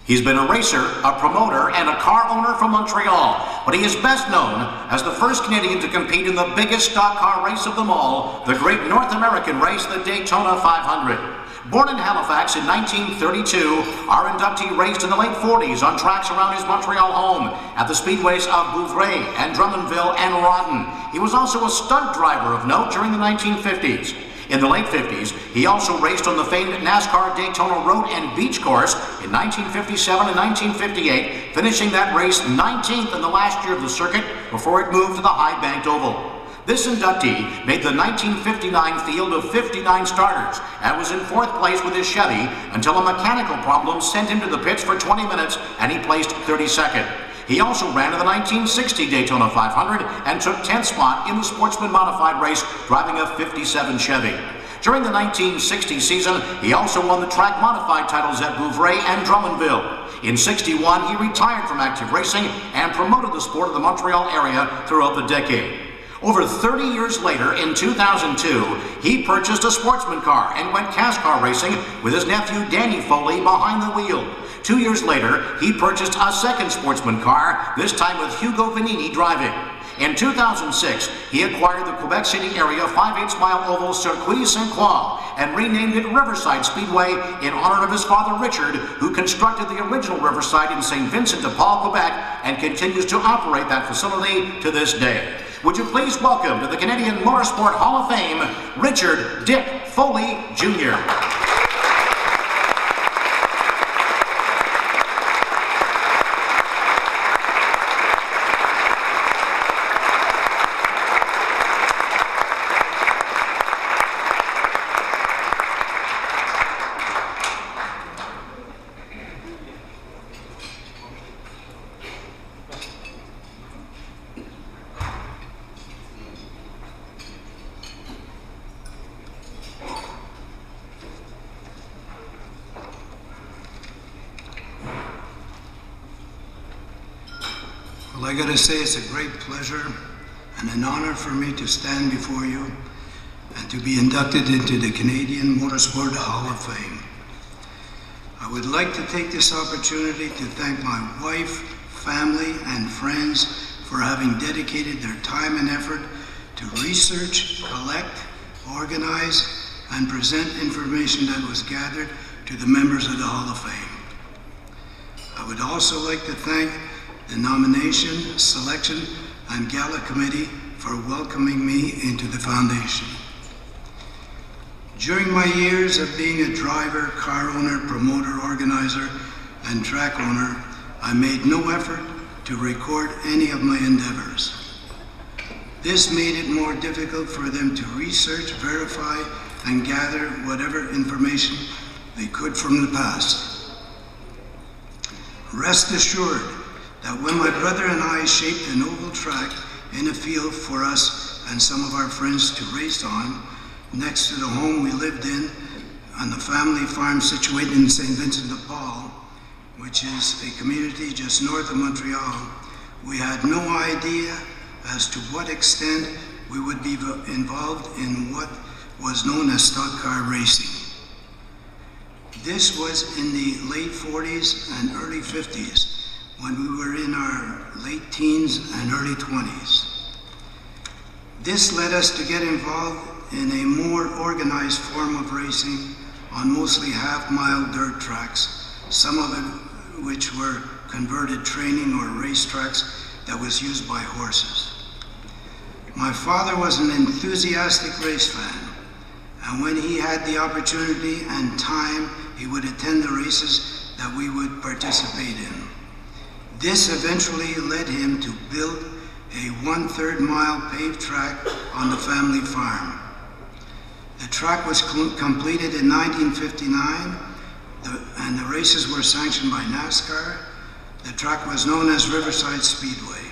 He's been a racer, a promoter, and a car owner from Montreal, but he is best known as the first Canadian to compete in the biggest stock car race of them all, the great North American race, the Daytona 500. Born in Halifax in 1932, our inductee raced in the late 40s on tracks around his Montreal home, at the speedways of Bouvray and Drummondville and Rawdon. He was also a stunt driver of note during the 1950s. In the late 50s, he also raced on the famed NASCAR Daytona Road and Beach Course in 1957 and 1958, finishing that race 19th in the last year of the circuit before it moved to the high-banked oval. This inductee made the 1959 field of 59 starters and was in 4th place with his Chevy until a mechanical problem sent him to the pits for 20 minutes and he placed 32nd. He also ran in the 1960 Daytona 500 and took 10th spot in the Sportsman Modified race, driving a 57 Chevy. During the 1960 season, he also won the track modified titles at Bouvray and Drummondville. In '61, he retired from active racing and promoted the sport of the Montreal area throughout the decade. Over 30 years later, in 2002, he purchased a sportsman car and went cast car racing with his nephew Danny Foley behind the wheel. 2 years later, he purchased a second sportsman car, this time with Hugo Vanini driving. In 2006, he acquired the Quebec City area 5/8-mile oval Circuit Saint-Croix and renamed it Riverside Speedway in honor of his father Richard, who constructed the original Riverside in St. Vincent de Paul, Quebec, and continues to operate that facility to this day. Would you please welcome to the Canadian Motorsport Hall of Fame, Richard Dick Foley, Jr. Well, I gotta say it's a great pleasure and an honor for me to stand before you and to be inducted into the Canadian Motorsport Hall of Fame. I would like to take this opportunity to thank my wife, family, and friends for having dedicated their time and effort to research, collect, organize, and present information that was gathered to the members of the Hall of Fame. I would also like to thank the Nomination, Selection, and Gala Committee for welcoming me into the Foundation. During my years of being a driver, car owner, promoter, organizer, and track owner, I made no effort to record any of my endeavors. This made it more difficult for them to research, verify, and gather whatever information they could from the past. Rest assured that when my brother and I shaped an oval track in a field for us and some of our friends to race on, next to the home we lived in on the family farm situated in St. Vincent de Paul, which is a community just north of Montreal, we had no idea as to what extent we would be involved in what was known as stock car racing. This was in the late 40s and early 50s, when we were in our late teens and early 20s. This led us to get involved in a more organized form of racing on mostly half-mile dirt tracks, some of it which were converted training or racetracks that was used by horses. My father was an enthusiastic race fan, and when he had the opportunity and time, he would attend the races that we would participate in. This eventually led him to build a 1/3 mile paved track on the family farm. The track was completed in 1959, and the races were sanctioned by NASCAR. The track was known as Riverside Speedway.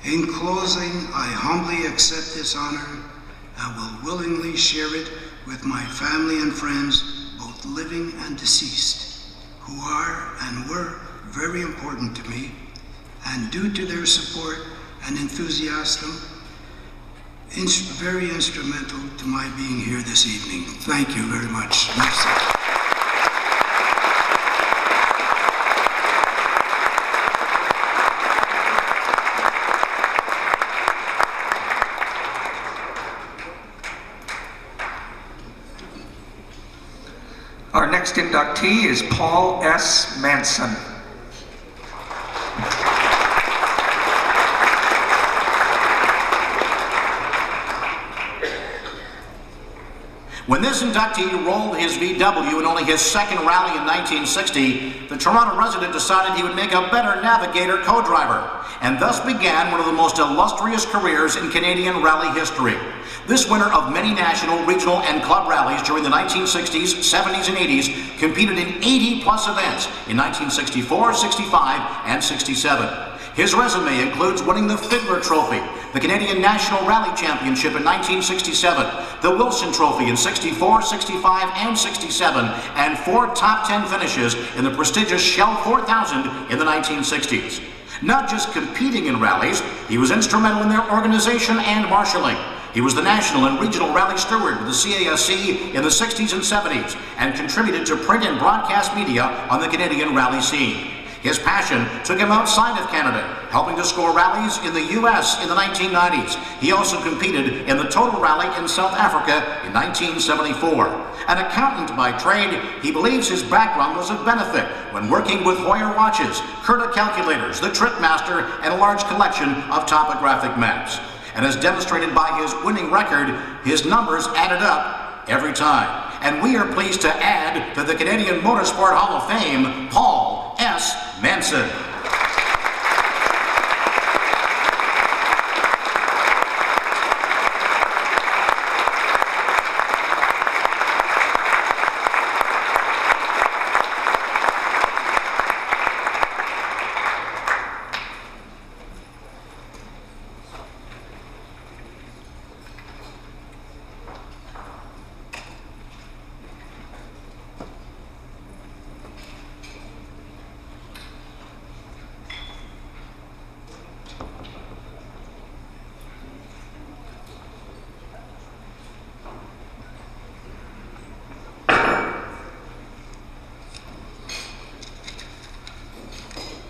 In closing, I humbly accept this honor and will willingly share it with my family and friends, both living and deceased, who are and were very important to me, and due to their support and enthusiasm, very instrumental to my being here this evening. Thank you very much. Merci. Our next inductee is Paul S. Manson. When this inductee rolled his VW in only his second rally in 1960, the Toronto resident decided he would make a better navigator co-driver, and thus began one of the most illustrious careers in Canadian rally history. This winner of many national, regional, and club rallies during the 1960s, 70s, and 80s competed in 80-plus events in 1964, 65, and 67. His resume includes winning the Fiddler Trophy, the Canadian National Rally Championship in 1967, the Wilson Trophy in 64, 65, and 67, and 4 top 10 finishes in the prestigious Shell 4000 in the 1960s. Not just competing in rallies, he was instrumental in their organization and marshalling. He was the national and regional rally steward with the CASC in the 60s and 70s, and contributed to print and broadcast media on the Canadian rally scene. His passion took him outside of Canada, helping to score rallies in the US in the 1990s. He also competed in the Total Rally in South Africa in 1974. An accountant by trade, he believes his background was of benefit when working with Hoyer watches, Curta calculators, the Tripmaster, and a large collection of topographic maps. And as demonstrated by his winning record, his numbers added up every time. And we are pleased to add to the Canadian Motorsport Hall of Fame, Paul S. Manson.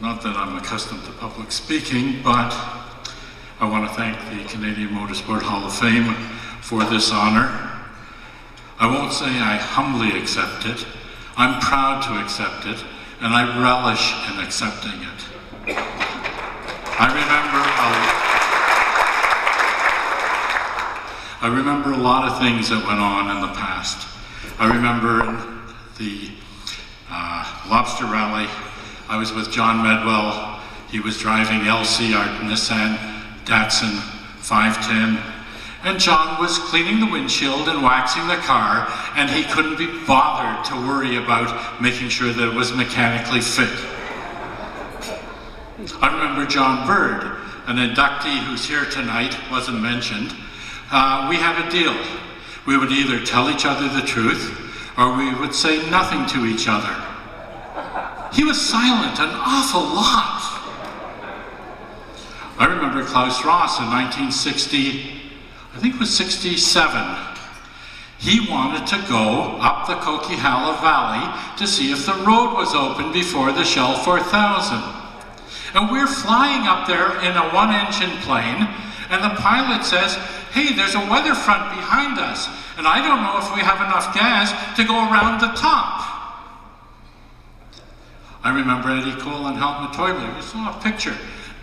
Not that I'm accustomed to public speaking, but I want to thank the Canadian Motorsport Hall of Fame for this honor. I won't say I humbly accept it. I'm proud to accept it, and I relish in accepting it. I remember a lot of things that went on in the past. I remember in the Lobster Rally, I was with John Medwell. He was driving LC, our Nissan Datsun 510, and John was cleaning the windshield and waxing the car, and he couldn't be bothered to worry about making sure that it was mechanically fit. I remember John Bird, an inductee who's here tonight, wasn't mentioned. We had a deal. We would either tell each other the truth, or we would say nothing to each other. He was silent an awful lot. I remember Klaus Ross in 1960, I think it was 67. He wanted to go up the Coquihalla Valley to see if the road was open before the Shell 4000. And we're flying up there in a one-engine plane, and the pilot says, hey, there's a weather front behind us, and I don't know if we have enough gas to go around the top. I remember Eddie Cole and Helmut Teubler. You saw a picture.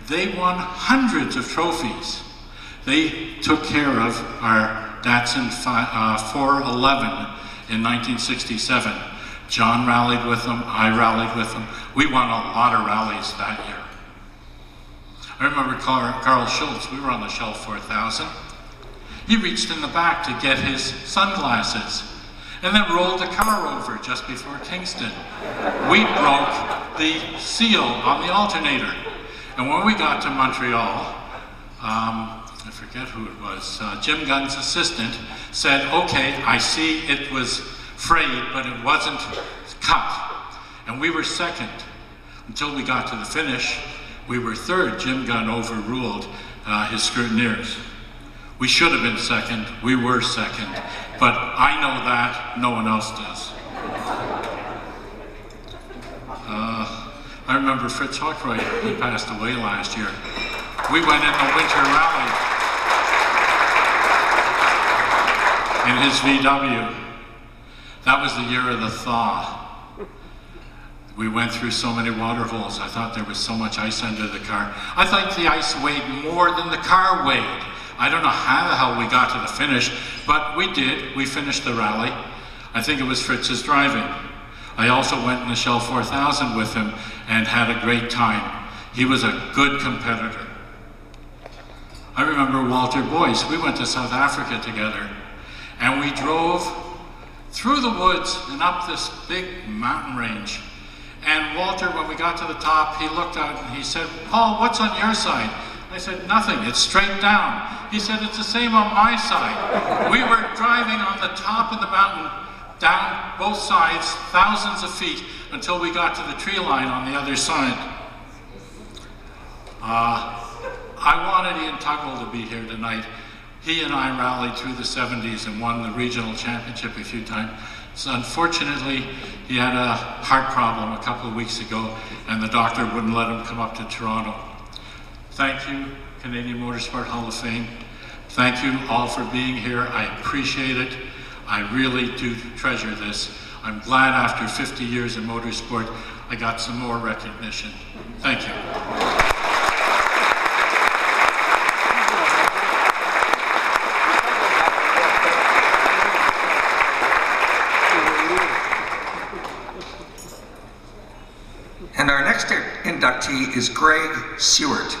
They won hundreds of trophies. They took care of our Datsun 411 in 1967. John rallied with them, I rallied with them. We won a lot of rallies that year. I remember Carl Schultz, we were on the Shell 4000. He reached in the back to get his sunglasses and then rolled the car over just before Kingston. We broke the seal on the alternator. And when we got to Montreal, I forget who it was, Jim Gunn's assistant said, okay, I see it was frayed, but it wasn't cut. And we were second. Until we got to the finish, we were third. Jim Gunn overruled his scrutineers. We should have been second, we were second, but I know that, no one else does. I remember Fritz Hockroyd, he passed away last year. We went in the winter rally in his VW. That was the year of the thaw. We went through so many water holes. I thought there was so much ice under the car. I thought the ice weighed more than the car weighed. I don't know how the hell we got to the finish, but we did. We finished the rally. I think it was Fritz's driving. I also went in the Shell 4000 with him and had a great time. He was a good competitor. I remember Walter Boyce. We went to South Africa together, and we drove through the woods and up this big mountain range. And Walter, when we got to the top, he looked out and he said, Paul, what's on your side? I said, nothing, it's straight down. He said, it's the same on my side. We were driving on the top of the mountain, down both sides, thousands of feet, until we got to the tree line on the other side. I wanted Ian Tugwell to be here tonight. He and I rallied through the 70s and won the regional championship a few times. So unfortunately, he had a heart problem a couple of weeks ago, and the doctor wouldn't let him come up to Toronto. Thank you, Canadian Motorsport Hall of Fame. Thank you all for being here. I appreciate it. I really do treasure this. I'm glad after 50 years in motorsport, I got some more recognition. Thank you. And our next inductee is Greg Seward.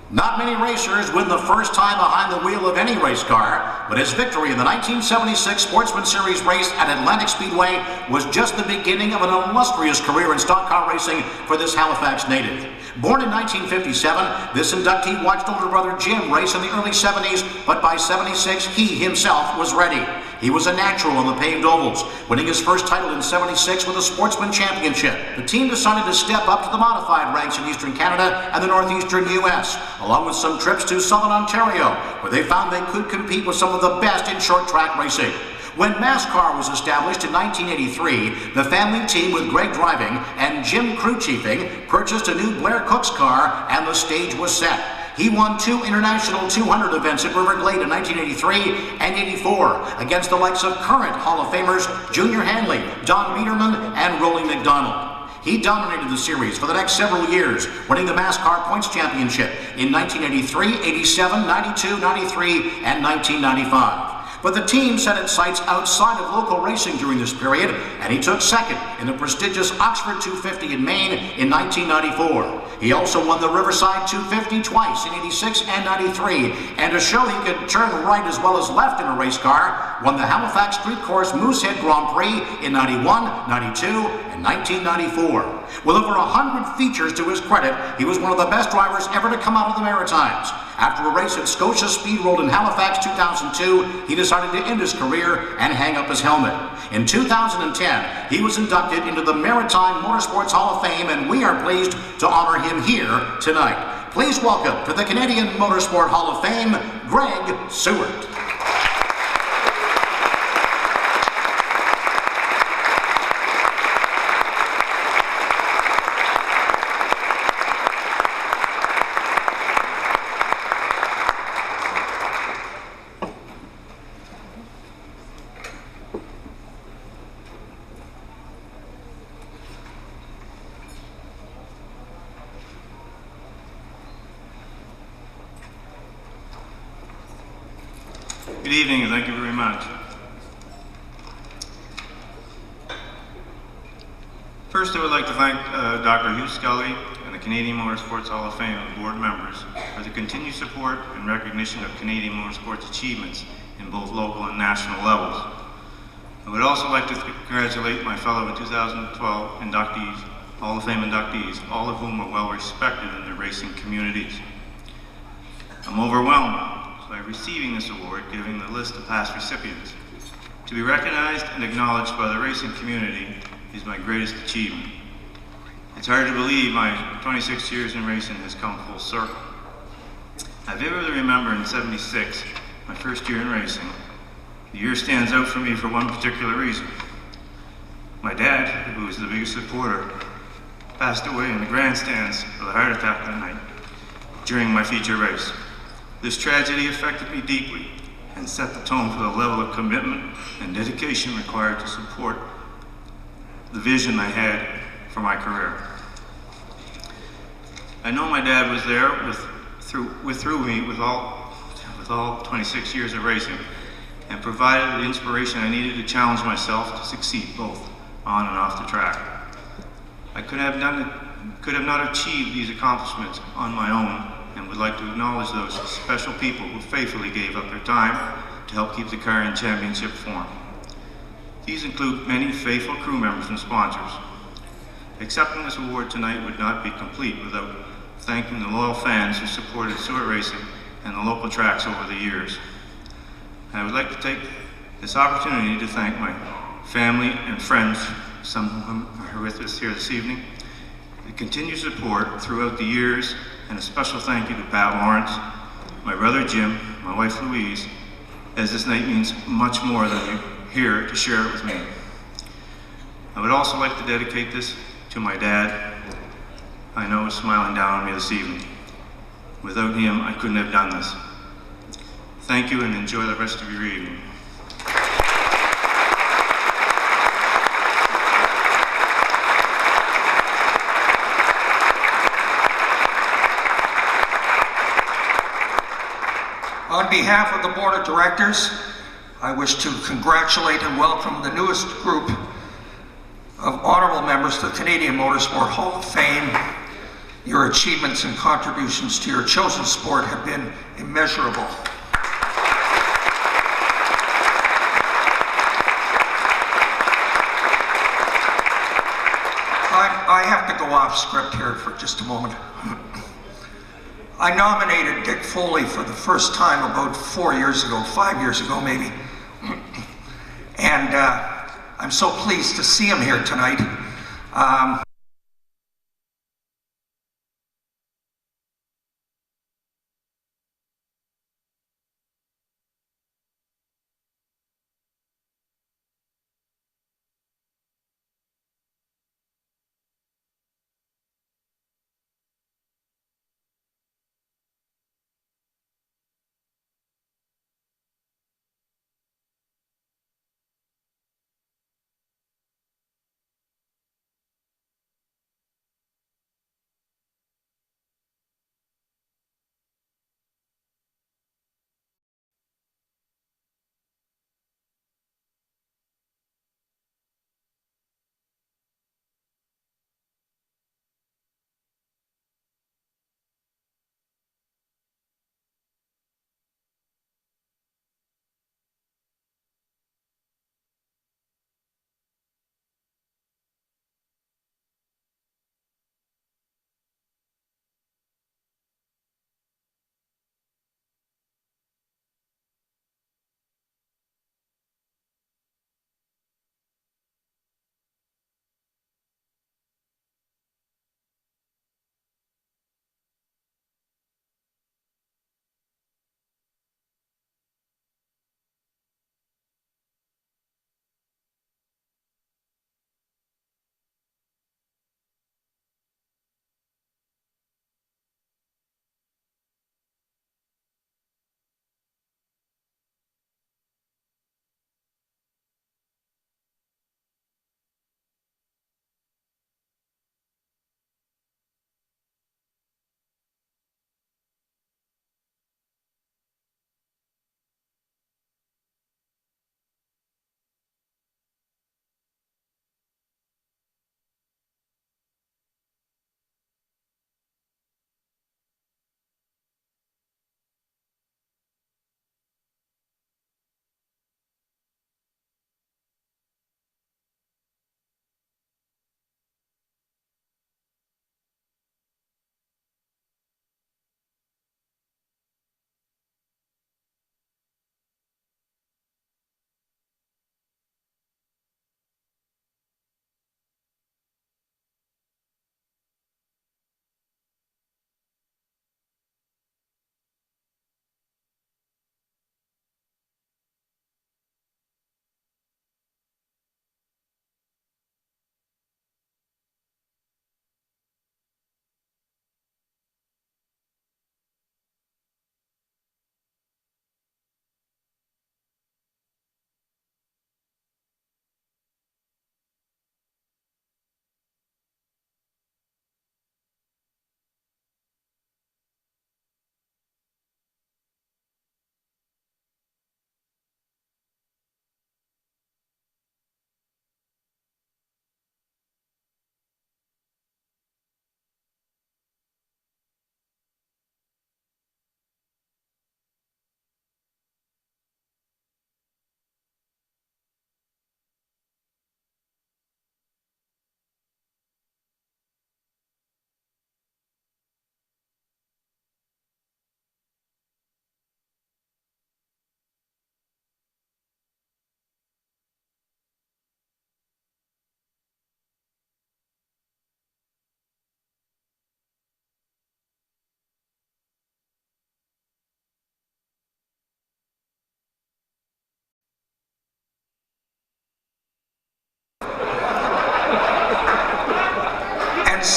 Not many racers win the first time behind the wheel of any race car, but his victory in the 1976 Sportsman Series race at Atlantic Speedway was just the beginning of an illustrious career in stock car racing for this Halifax native. Born in 1957, this inductee watched older brother Jim race in the early 70s, but by 76, he himself was ready. He was a natural on the paved ovals, winning his first title in 76 with a Sportsman Championship. The team decided to step up to the modified ranks in Eastern Canada and the Northeastern U.S., along with some trips to Southern Ontario, where they found they could compete with some of the best in short track racing. When NASCAR was established in 1983, the family team with Greg driving and Jim crew chiefing purchased a new Blair Cook's car, and the stage was set. He won 2 International 200 events at River Glade in 1983 and 84 against the likes of current Hall of Famers Junior Hanley, Don Biederman, and Rollie McDonald. He dominated the series for the next several years, winning the NASCAR Points Championship in 1983, 87, 92, 93, and 1995. But the team set its sights outside of local racing during this period, and he took second in the prestigious Oxford 250 in Maine in 1994. He also won the Riverside 250 twice in 86 and 93, and to show he could turn right as well as left in a race car, won the Halifax Street Course Moosehead Grand Prix in 91, 92, and 1994. With over 100 features to his credit, he was one of the best drivers ever to come out of the Maritimes. After a race at Scotia Speed World in Halifax 2002, he decided to end his career and hang up his helmet. In 2010, he was inducted into the Maritime Motorsports Hall of Fame, and we are pleased to honor him here tonight. Please welcome to the Canadian Motorsport Hall of Fame, Greg Seward. Good evening, and thank you very much. First, I would like to thank Dr. Hugh Scully and the Canadian Motorsports Hall of Fame and board members for the continued support and recognition of Canadian motorsports achievements in both local and national levels. I would also like to congratulate my fellow 2012 inductees, Hall of Fame inductees, all of whom are well respected in their racing communities. I'm overwhelmed by receiving this award, giving the list of past recipients. To be recognized and acknowledged by the racing community is my greatest achievement. It's hard to believe my 26 years in racing has come full circle. I vividly remember in '76, my first year in racing. The year stands out for me for one particular reason. My dad, who was the biggest supporter, passed away in the grandstands with a heart attack that night during my feature race. This tragedy affected me deeply and set the tone for the level of commitment and dedication required to support the vision I had for my career. I know my dad was there through me with all 26 years of racing and provided the inspiration I needed to challenge myself to succeed both on and off the track. I could have not achieved these accomplishments on my own, and would like to acknowledge those special people who faithfully gave up their time to help keep the car in championship form. These include many faithful crew members and sponsors. Accepting this award tonight would not be complete without thanking the loyal fans who supported Seward Racing and the local tracks over the years. I would like to take this opportunity to thank my family and friends, some of whom are with us here this evening, the continued support throughout the years, and a special thank you to Pat Lawrence, my brother Jim, my wife Louise, as this night means much more than you're here to share it with me. I would also like to dedicate this to my dad. I know is smiling down on me this evening. Without him, I couldn't have done this. Thank you and enjoy the rest of your evening. On behalf of the Board of Directors, I wish to congratulate and welcome the newest group of honorable members to the Canadian Motorsport Hall of Fame. Your achievements and contributions to your chosen sport have been immeasurable. I have to go off script here for just a moment. I nominated Dick Foley for the first time about 5 years ago maybe. And I'm so pleased to see him here tonight.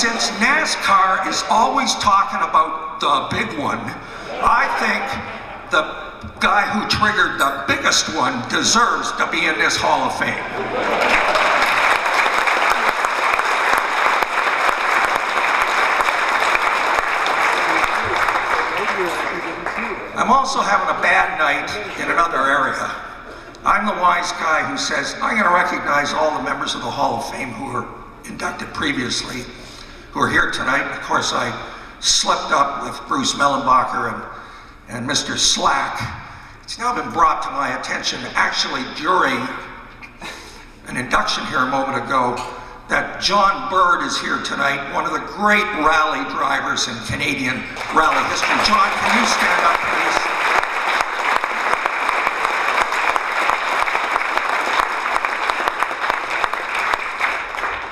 since NASCAR is always talking about the big one, I think the guy who triggered the biggest one deserves to be in this Hall of Fame. I'm also having a bad night in another area. I'm the wise guy who says, I'm going to recognize all the members of the Hall of Fame who were inducted previously, who are here tonight. Of course, I slipped up with Bruce Mellenbacher and Mr. Slack. It's now been brought to my attention, actually during an induction here a moment ago, that John Bird is here tonight, one of the great rally drivers in Canadian rally history. John, can you stand up, please?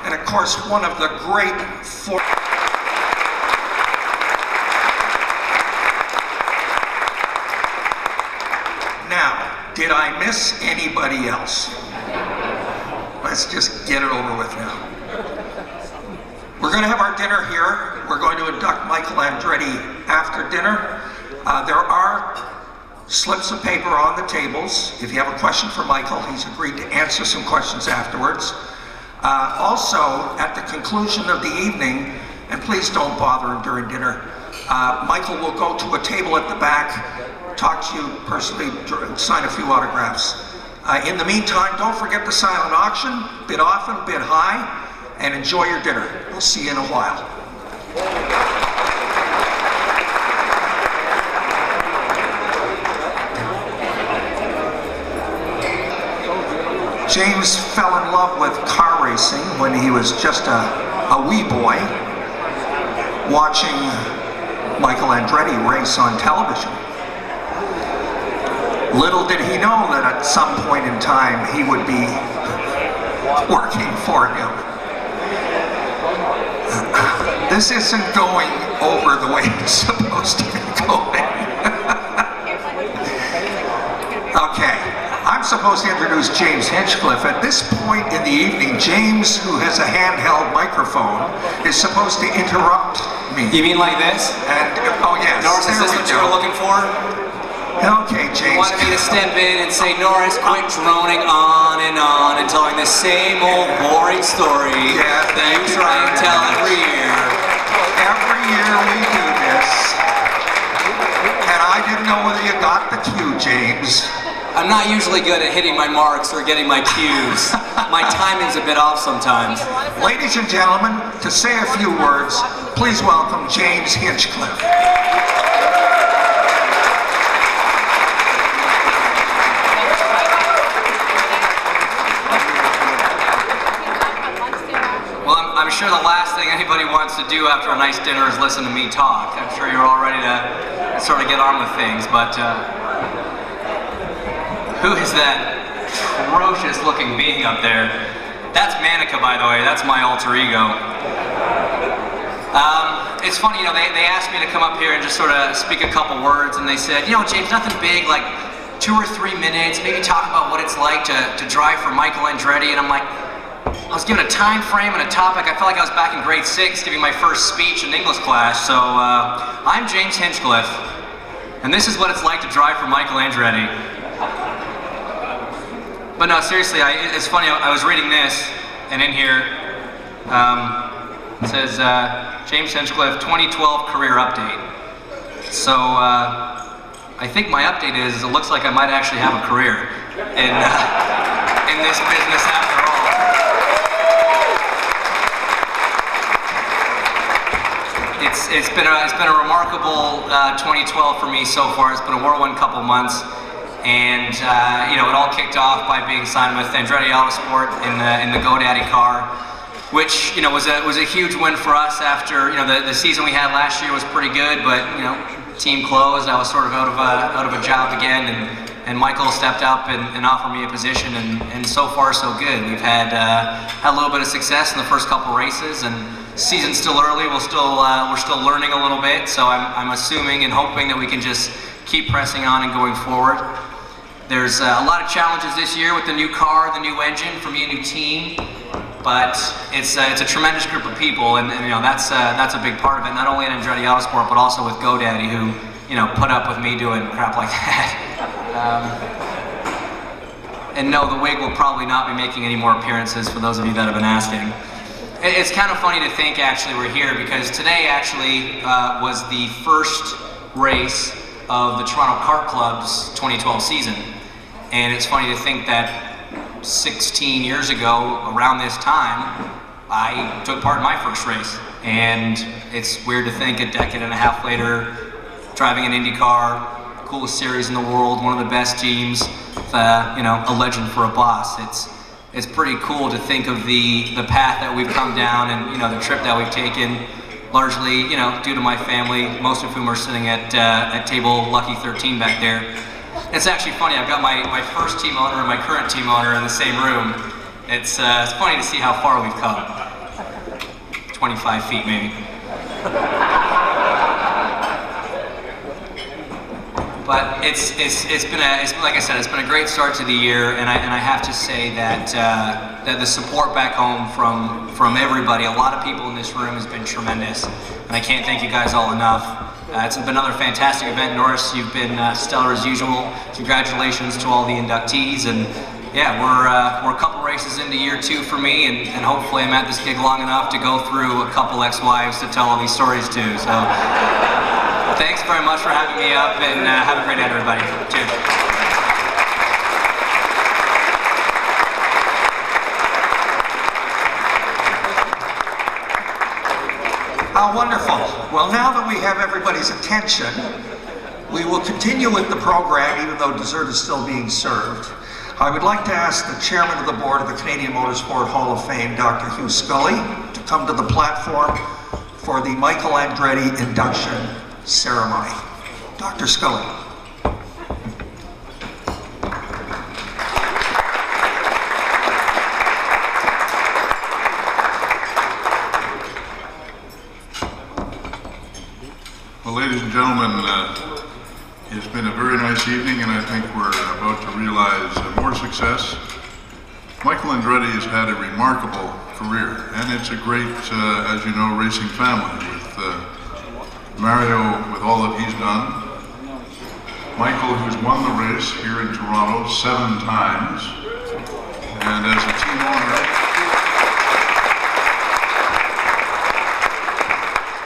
And of course, one of the great Now, did I miss anybody else? Let's just get it over with now. We're going to have our dinner here. We're going to induct Michael Andretti after dinner. There are slips of paper on the tables. If you have a question for Michael, he's agreed to answer some questions afterwards. Also, at the conclusion of the evening, and please don't bother him during dinner, Michael will go to a table at the back, talk to you personally, sign a few autographs. In the meantime, don't forget the silent auction, bid often, bid high, and enjoy your dinner. We'll see you in a while. James fell in love with car racing when he was just a wee boy, watching Michael Andretti race on television. Little did he know that at some point in time he would be working for him. This isn't going over the way it's supposed to be going. Okay, I'm supposed to introduce James Hinchcliffe. At this point in the evening, James, who has a handheld microphone, is supposed to interrupt me. You mean like this? And, oh yes, Norris, is this what you were looking for? Okay, James. You wanted me to step in and say, Norris, quit droning on and telling the same old boring story that you try and tell every year. Every year we do this. And I didn't know whether you got the cue, James. I'm not usually good at hitting my marks or getting my cues. My timing's a bit off sometimes. Ladies and gentlemen, to say a few words, please welcome James Hinchcliffe. I'm sure the last thing anybody wants to do after a nice dinner is listen to me talk. I'm sure you're all ready to sort of get on with things, but who is that atrocious looking being up there? That's Manica, by the way. That's my alter ego. It's funny, you know, they asked me to come up here and just sort of speak a couple words, and they said, you know, James, nothing big, like 2 or 3 minutes, maybe talk about what it's like to drive for Michael Andretti. And I'm like, I was given a time frame and a topic. I felt like I was back in grade 6 giving my first speech in English class. So I'm James Hinchcliffe, and this is what it's like to drive for Michael Andretti. But no, seriously, it's funny. I was reading this, and in here it says James Hinchcliffe 2012 career update. So I think my update is it looks like I might actually have a career in this business after all. It's been a remarkable 2012 for me so far. It's been a whirlwind couple months, and you know, it all kicked off by being signed with Andretti Autosport in the GoDaddy car, which, you know, was a huge win for us. After, you know, the season we had last year was pretty good, but, you know, team closed. I was sort of out of a job again, and Michael stepped up and offered me a position, and so far so good. We've had a little bit of success in the first couple races, and season's still early. We're still learning a little bit, so I'm assuming and hoping that we can just keep pressing on and going forward. There's a lot of challenges this year with the new car, the new engine, for me, a new team. But it's a tremendous group of people, and you know, that's a big part of it. Not only at Andretti Autosport, but also with GoDaddy, who, you know, put up with me doing crap like that. And no, the wig will probably not be making any more appearances, for those of you that have been asking. It's kind of funny to think, actually, we're here because today actually was the first race of the Toronto Kart Club's 2012 season. And it's funny to think that 16 years ago, around this time, I took part in my first race. And it's weird to think a decade and a half later, driving an IndyCar, coolest series in the world, one of the best teams, you know, a legend for a boss. It's pretty cool to think of the path that we've come down and, you know, the trip that we've taken, largely, you know, due to my family, most of whom are sitting at table Lucky 13 back there. It's actually funny, I've got my first team owner and my current team owner in the same room. It's funny to see how far we've come. 25 feet maybe. But it's been like I said, it's been a great start to the year, and I have to say that that the support back home from everybody, a lot of people in this room, has been tremendous, and I can't thank you guys all enough. It's been another fantastic event, Norris. You've been stellar as usual. Congratulations to all the inductees, and yeah, we're a couple races into year 2 for me, and hopefully I'm at this gig long enough to go through a couple ex-wives to tell all these stories too. So. Thanks very much for having me up, and have a great night, everybody. Cheers. How wonderful. Well, now that we have everybody's attention, we will continue with the program, even though dessert is still being served. I would like to ask the chairman of the board of the Canadian Motorsport Hall of Fame, Dr. Hugh Scully, to come to the platform for the Michael Andretti induction ceremony. Dr. Scully. Well, ladies and gentlemen, it's been a very nice evening, and I think we're about to realize more success. Michael Andretti has had a remarkable career, and it's a great, as you know, racing family with Mario, with all that he's done. Michael, who's won the race here in Toronto 7 times, and as a team owner,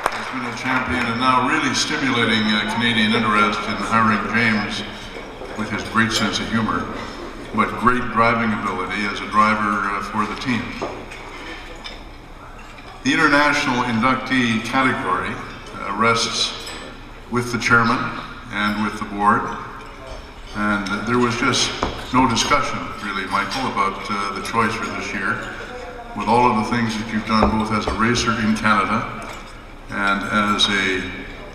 has been a champion and now really stimulating Canadian interest in hiring James with his great sense of humor, but great driving ability as a driver for the team. The international inductee category rests with the chairman and with the board, and there was just no discussion really, Michael, about the choice for this year. With all of the things that you've done both as a racer in Canada and as a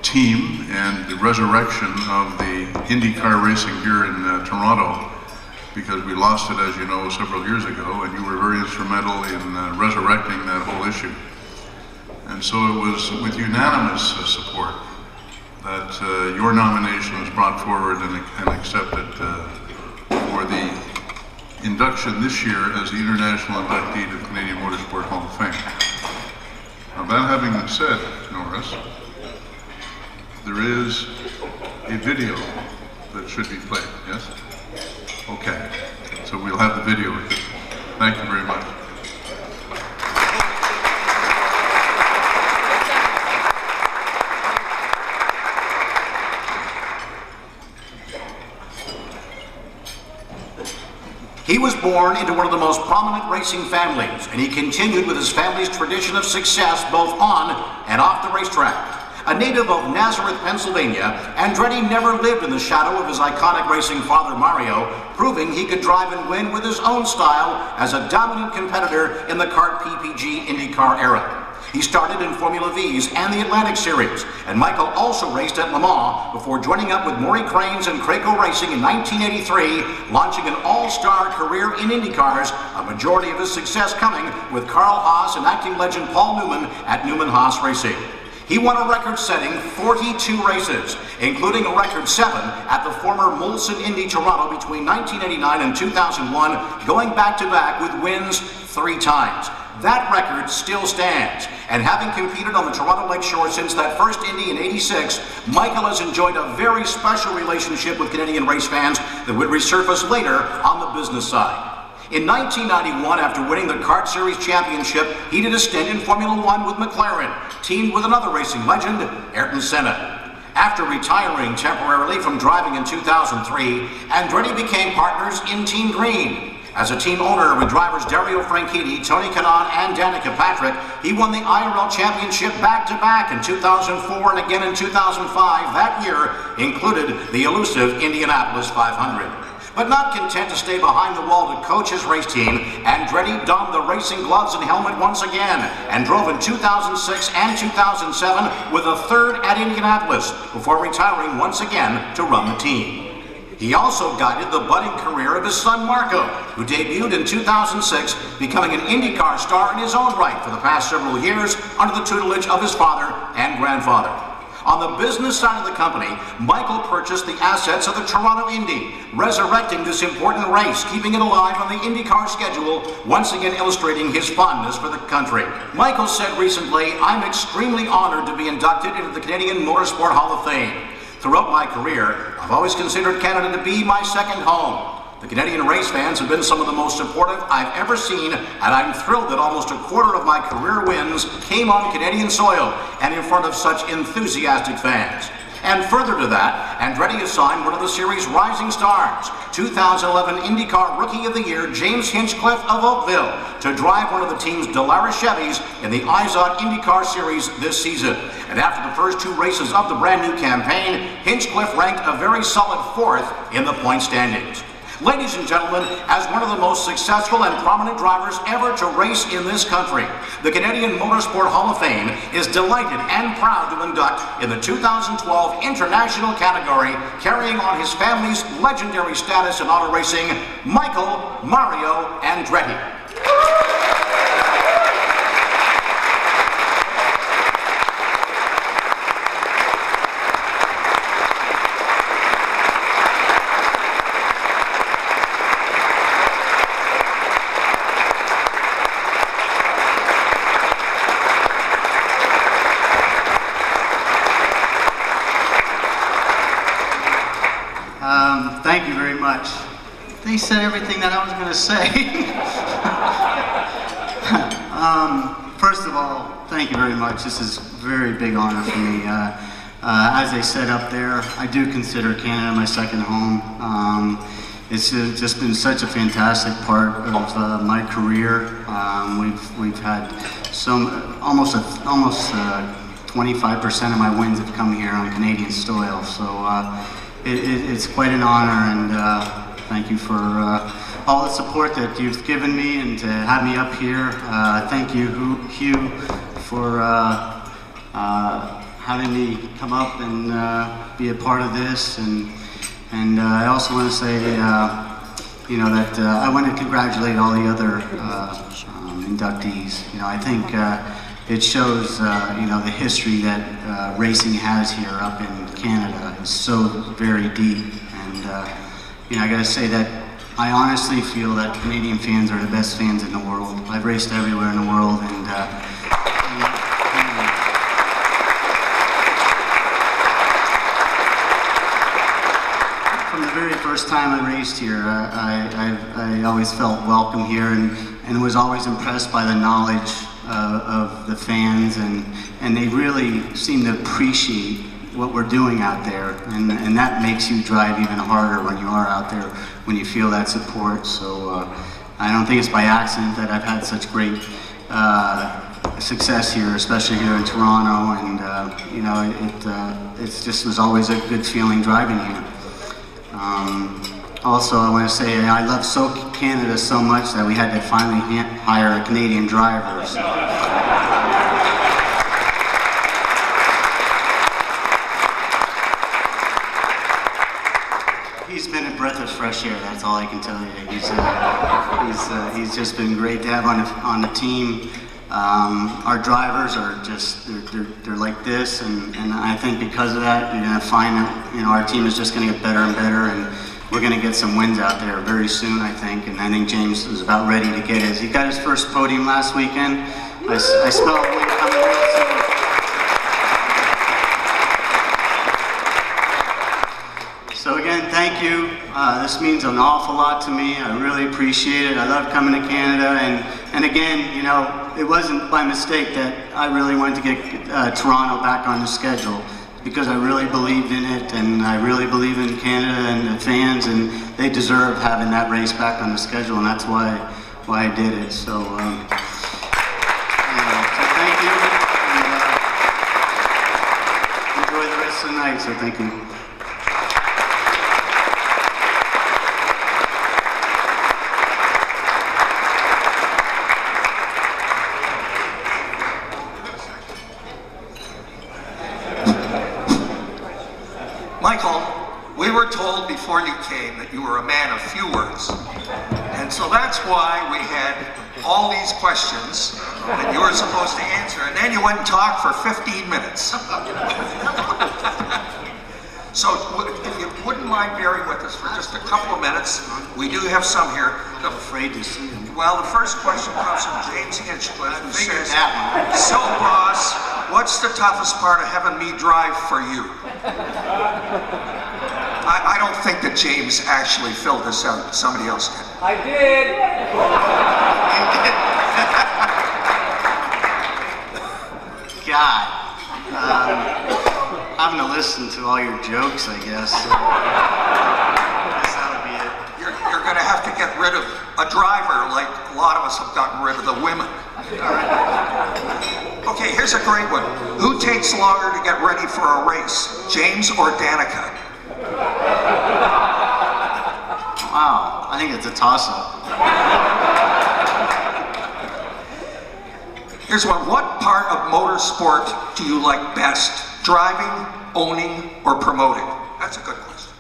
team, and the resurrection of the IndyCar racing here in Toronto, because we lost it, as you know, several years ago, and you were very instrumental in resurrecting that whole issue. And so it was with unanimous support that your nomination was brought forward and accepted for the induction this year as the international inductee to the Canadian Motorsport Hall of Fame. Now, that having been said, Norris, there is a video that should be played, yes? Okay, so we'll have the video with it. Thank you very much. He was born into one of the most prominent racing families, and he continued with his family's tradition of success both on and off the racetrack. A native of Nazareth, Pennsylvania, Andretti never lived in the shadow of his iconic racing father Mario, proving he could drive and win with his own style as a dominant competitor in the kart PPG IndyCar era. He started in Formula V's and the Atlantic Series, and Michael also raced at Le Mans before joining up with Maury Cranes and Craco Racing in 1983, launching an all-star career in IndyCars, a majority of his success coming with Carl Haas and acting legend Paul Newman at Newman Haas Racing. He won a record-setting 42 races, including a record 7 at the former Molson Indy Toronto between 1989 and 2001, going back-to-back with wins 3 times. That record still stands, and having competed on the Toronto Lakeshore since that first Indy in '86, Michael has enjoyed a very special relationship with Canadian race fans that would resurface later on the business side. In 1991, after winning the Kart Series Championship, he did a stint in Formula One with McLaren, teamed with another racing legend, Ayrton Senna. After retiring temporarily from driving in 2003, Andretti became partners in Team Green. As a team owner with drivers Dario Franchitti, Tony Kanaan, and Danica Patrick, he won the IRL Championship back-to-back in 2004 and again in 2005. That year included the elusive Indianapolis 500. But not content to stay behind the wall to coach his race team, Andretti donned the racing gloves and helmet once again and drove in 2006 and 2007 with a 3rd at Indianapolis before retiring once again to run the team. He also guided the budding career of his son Marco, who debuted in 2006, becoming an IndyCar star in his own right for the past several years under the tutelage of his father and grandfather. On the business side of the company, Michael purchased the assets of the Toronto Indy, resurrecting this important race, keeping it alive on the IndyCar schedule, once again illustrating his fondness for the country. Michael said recently, "I'm extremely honored to be inducted into the Canadian Motorsport Hall of Fame. Throughout my career, I've always considered Canada to be my second home. The Canadian race fans have been some of the most supportive I've ever seen, and I'm thrilled that almost a quarter of my career wins came on Canadian soil and in front of such enthusiastic fans." And further to that, Andretti assigned one of the series' rising stars, 2011 IndyCar Rookie of the Year James Hinchcliffe of Oakville, to drive one of the team's Dallara Chevys in the IZOD IndyCar Series this season. And after the first 2 races of the brand new campaign, Hinchcliffe ranked a very solid 4th in the point standings. Ladies and gentlemen, as one of the most successful and prominent drivers ever to race in this country, the Canadian Motorsport Hall of Fame is delighted and proud to induct in the 2012 International category, carrying on his family's legendary status in auto racing, Michael Mario Andretti. Thank you very much. They said everything that I was going to say. First of all, thank you very much. This is a very big honor for me. As they said up there, I do consider Canada my second home. It's just been such a fantastic part of my career. We've had almost 25% of my wins have come here on Canadian soil. So. It's quite an honor, and thank you for all the support that you've given me and to have me up here. Thank you, Hugh, for having me come up and be a part of this. And I also want to say, that I want to congratulate all the other inductees. I think it shows, the history that racing has here up in Canada is so very deep, and I gotta say that I honestly feel that Canadian fans are the best fans in the world. I've raced everywhere in the world, and from the very first time I raced here, I always felt welcome here, and was always impressed by the knowledge of the fans, and they really seem to appreciate what we're doing out there, and that makes you drive even harder when you are out there, when you feel that support. So I don't think it's by accident that I've had such great success here, especially here in Toronto, and it just was always a good feeling driving here. Also, I want to say I love Canada so much that we had to finally hire a Canadian driver. So. He's been a breath of fresh air. That's all I can tell you. He's just been great to have on the team. Our drivers are just, they're like this, and I think because of that, you're going to find that, you know, our team is just going to get better and better, and we're going to get some wins out there very soon, I think, and I think James is about ready to get his. He got his first podium last weekend. I smell a win coming real soon. So again, thank you. This means an awful lot to me. I really appreciate it. I love coming to Canada, and again, you know, it wasn't by mistake that I really wanted to get Toronto back on the schedule, because I really believed in it, and I really believe in Canada and the fans, and they deserve having that race back on the schedule, and that's why I did it. So, so thank you, and enjoy the rest of the night. So thank you. Michael, we were told before you came that you were a man of few words. And so that's why we had all these questions that you were supposed to answer, and then you went and talked for 15 minutes. So if you wouldn't mind bearing with us for just a couple of minutes, we do have some here. I'm afraid to see them. Well, the first question comes from James Hinchcliffe, who says, so boss, what's the toughest part of having me drive for you? I don't think that James actually filled this out. Somebody else did. I did. God. Having to listen to all your jokes, I guess. I guess that would be it. You're going to have to get rid of a driver like a lot of us have gotten rid of the women. Okay, here's a great one. Who takes longer to get ready for a race, James or Danica? Wow, I think it's a toss-up. Here's one. What part of motorsport do you like best? Driving, owning, or promoting? That's a good question.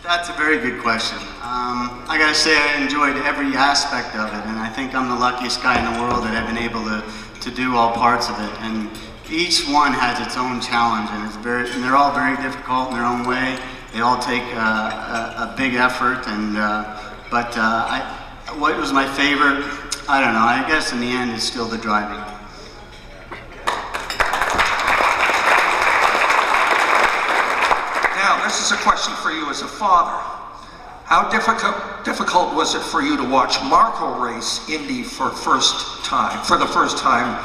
That's a very good question. I gotta say I enjoyed every aspect of it, and I think I'm the luckiest guy in the world that I've been able to do all parts of it. And each one has its own challenge, and they're all very difficult in their own way. They all take a big effort, and what was my favorite? I don't know. I guess in the end, it's still the driving. Now, this is a question for you as a father. How difficult was it for you to watch Marco race Indy for the first time,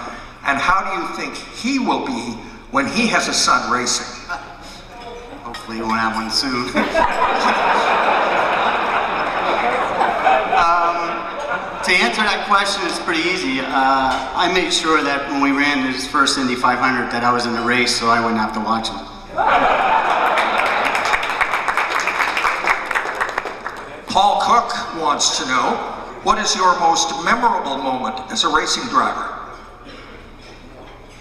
and how do you think he will be when he has a son racing? Hopefully you won't have one soon. To answer that question, it's pretty easy. I made sure that when we ran his first Indy 500 that I was in the race, so I wouldn't have to watch him. Paul Cook wants to know, what is your most memorable moment as a racing driver?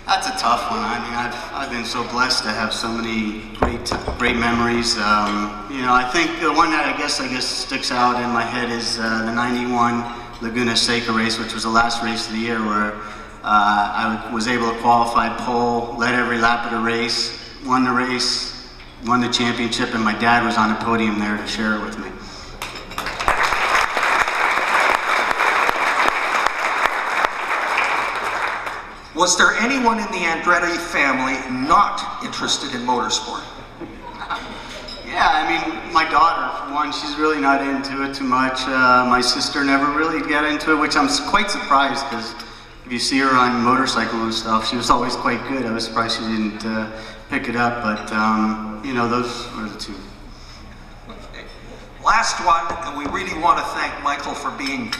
That's a tough one. I mean, I've been so blessed to have so many great memories. You know, I think the one that I guess sticks out in my head is the '91 Laguna Seca race, which was the last race of the year, where I was able to qualify pole, led every lap of the race, won the championship, and my dad was on the podium there to share it with me. Was there anyone in the Andretti family not interested in motorsport? Yeah, I mean, my daughter, for one, she's really not into it too much. My sister never really got into it, which I'm quite surprised, because if you see her on motorcycle and stuff, she was always quite good. I was surprised she didn't pick it up, but, you know, those are the two. Okay. Last one, and we really want to thank Michael for being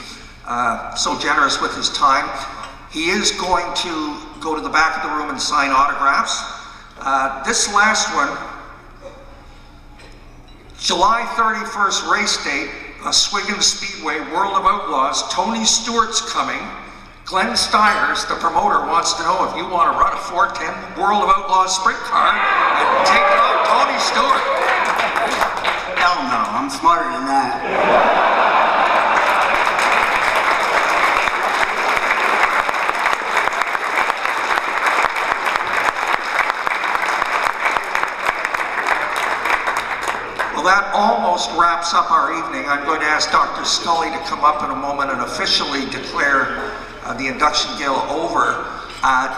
so generous with his time. He is going to go to the back of the room and sign autographs. This last one, July 31st race date, Oswego Speedway, World of Outlaws. Tony Stewart's coming. Glenn Steiners, the promoter, wants to know if you want to run a 410 World of Outlaws sprint car and take on Tony Stewart. Hell no, I'm smarter than that. that almost wraps up our evening. I'm going to ask Dr. Scully to come up in a moment and officially declare the induction gala over.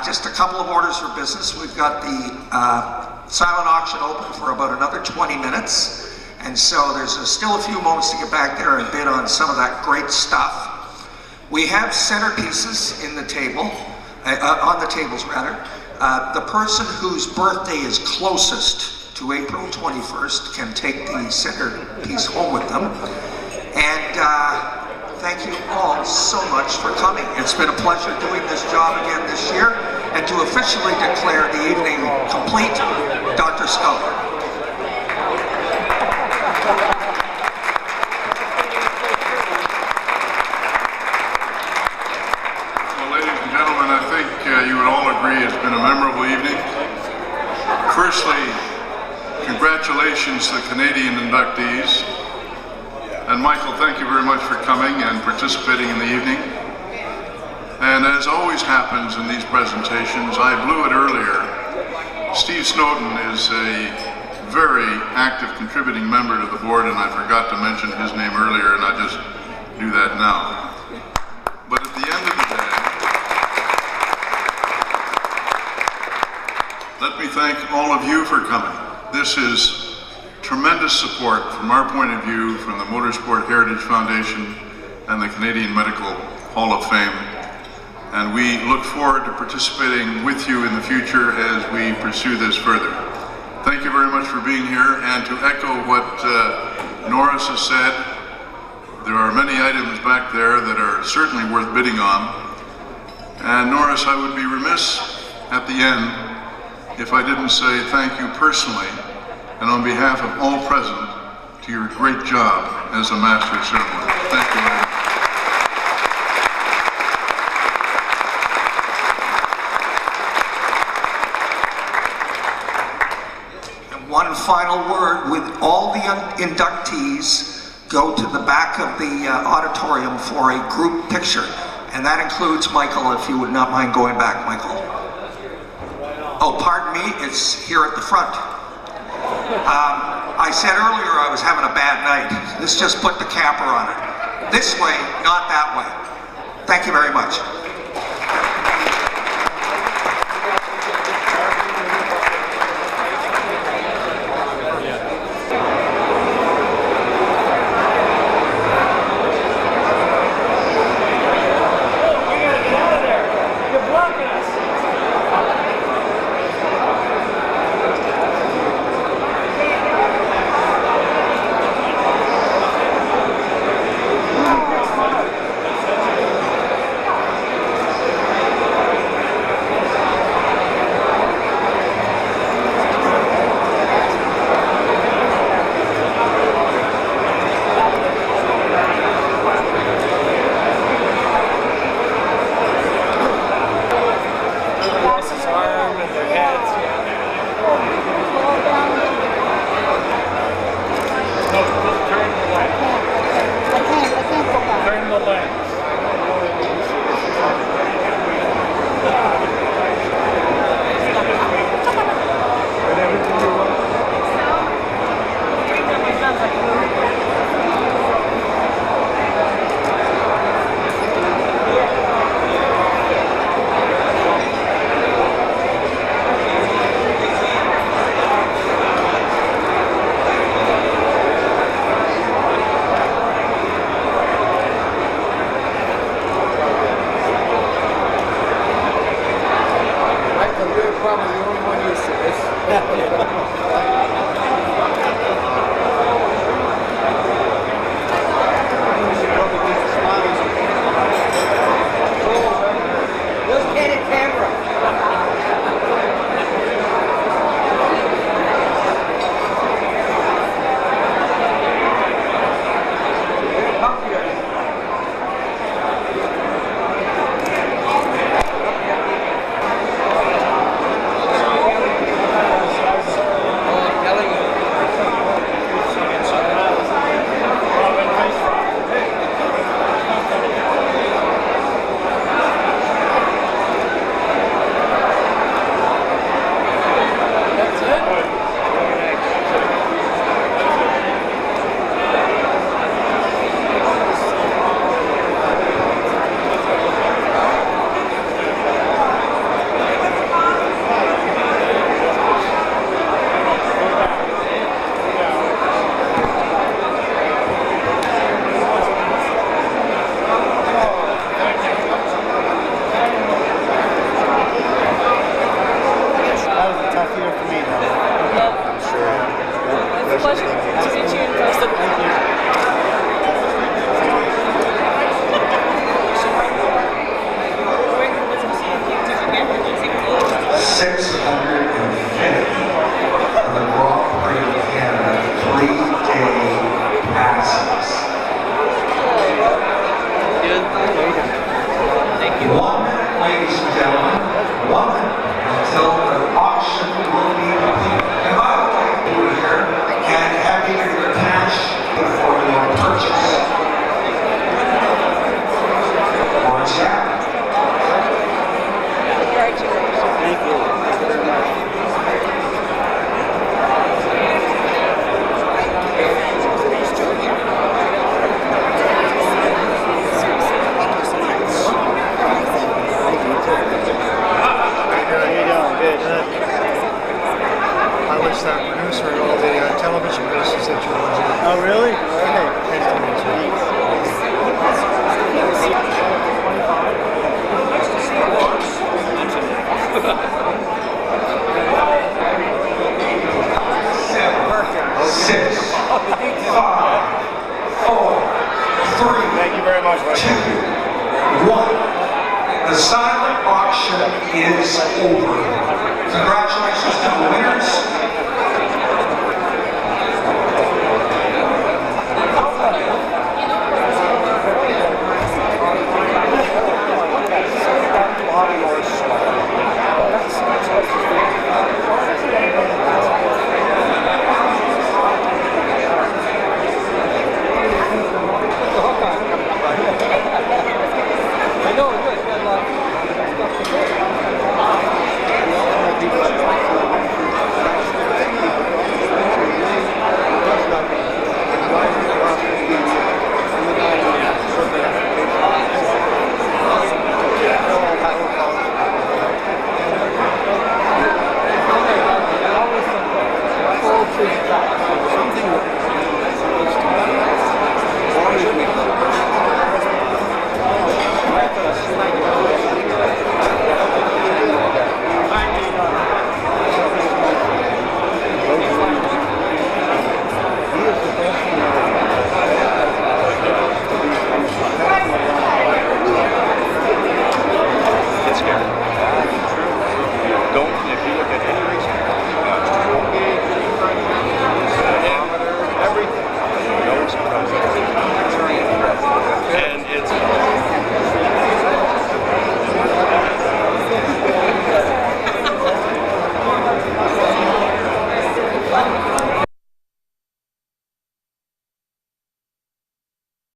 Just a couple of orders for business. We've got the silent auction open for about another 20 minutes. And so there's still a few moments to get back there and bid on some of that great stuff. We have centerpieces in the table, on the tables rather. The person whose birthday is closest to April 21st can take the centerpiece home with them. And thank you all so much for coming. It's been a pleasure doing this job again this year. And to officially declare the evening complete, Dr. Scully. You would all agree it's been a memorable evening. Firstly, congratulations to the Canadian inductees. And Michael, thank you very much for coming and participating in the evening. And as always happens in these presentations, I blew it earlier. Steve Snowden is a very active contributing member to the board, and I forgot to mention his name earlier, and I just do that now. But at the end of the day, let me thank all of you for coming. This is tremendous support from our point of view, from the Motorsport Heritage Foundation and the Canadian Medical Hall of Fame. And we look forward to participating with you in the future as we pursue this further. Thank you very much for being here. And to echo what Norris has said, there are many items back there that are certainly worth bidding on. And Norris, I would be remiss at the end if I didn't say thank you personally and on behalf of all present to your great job as a Master of Ceremony. Thank you very much. And one final word, with all the inductees, go to the back of the auditorium for a group picture. And that includes Michael, if you would not mind going back, Michael. Oh, pardon me, it's here at the front. I said earlier I was having a bad night. Let's just put the capper on it. This way, not that way. Thank you very much. 6, 5, 4, 3, 2, 1. The silent auction is over. Congratulations to the winners.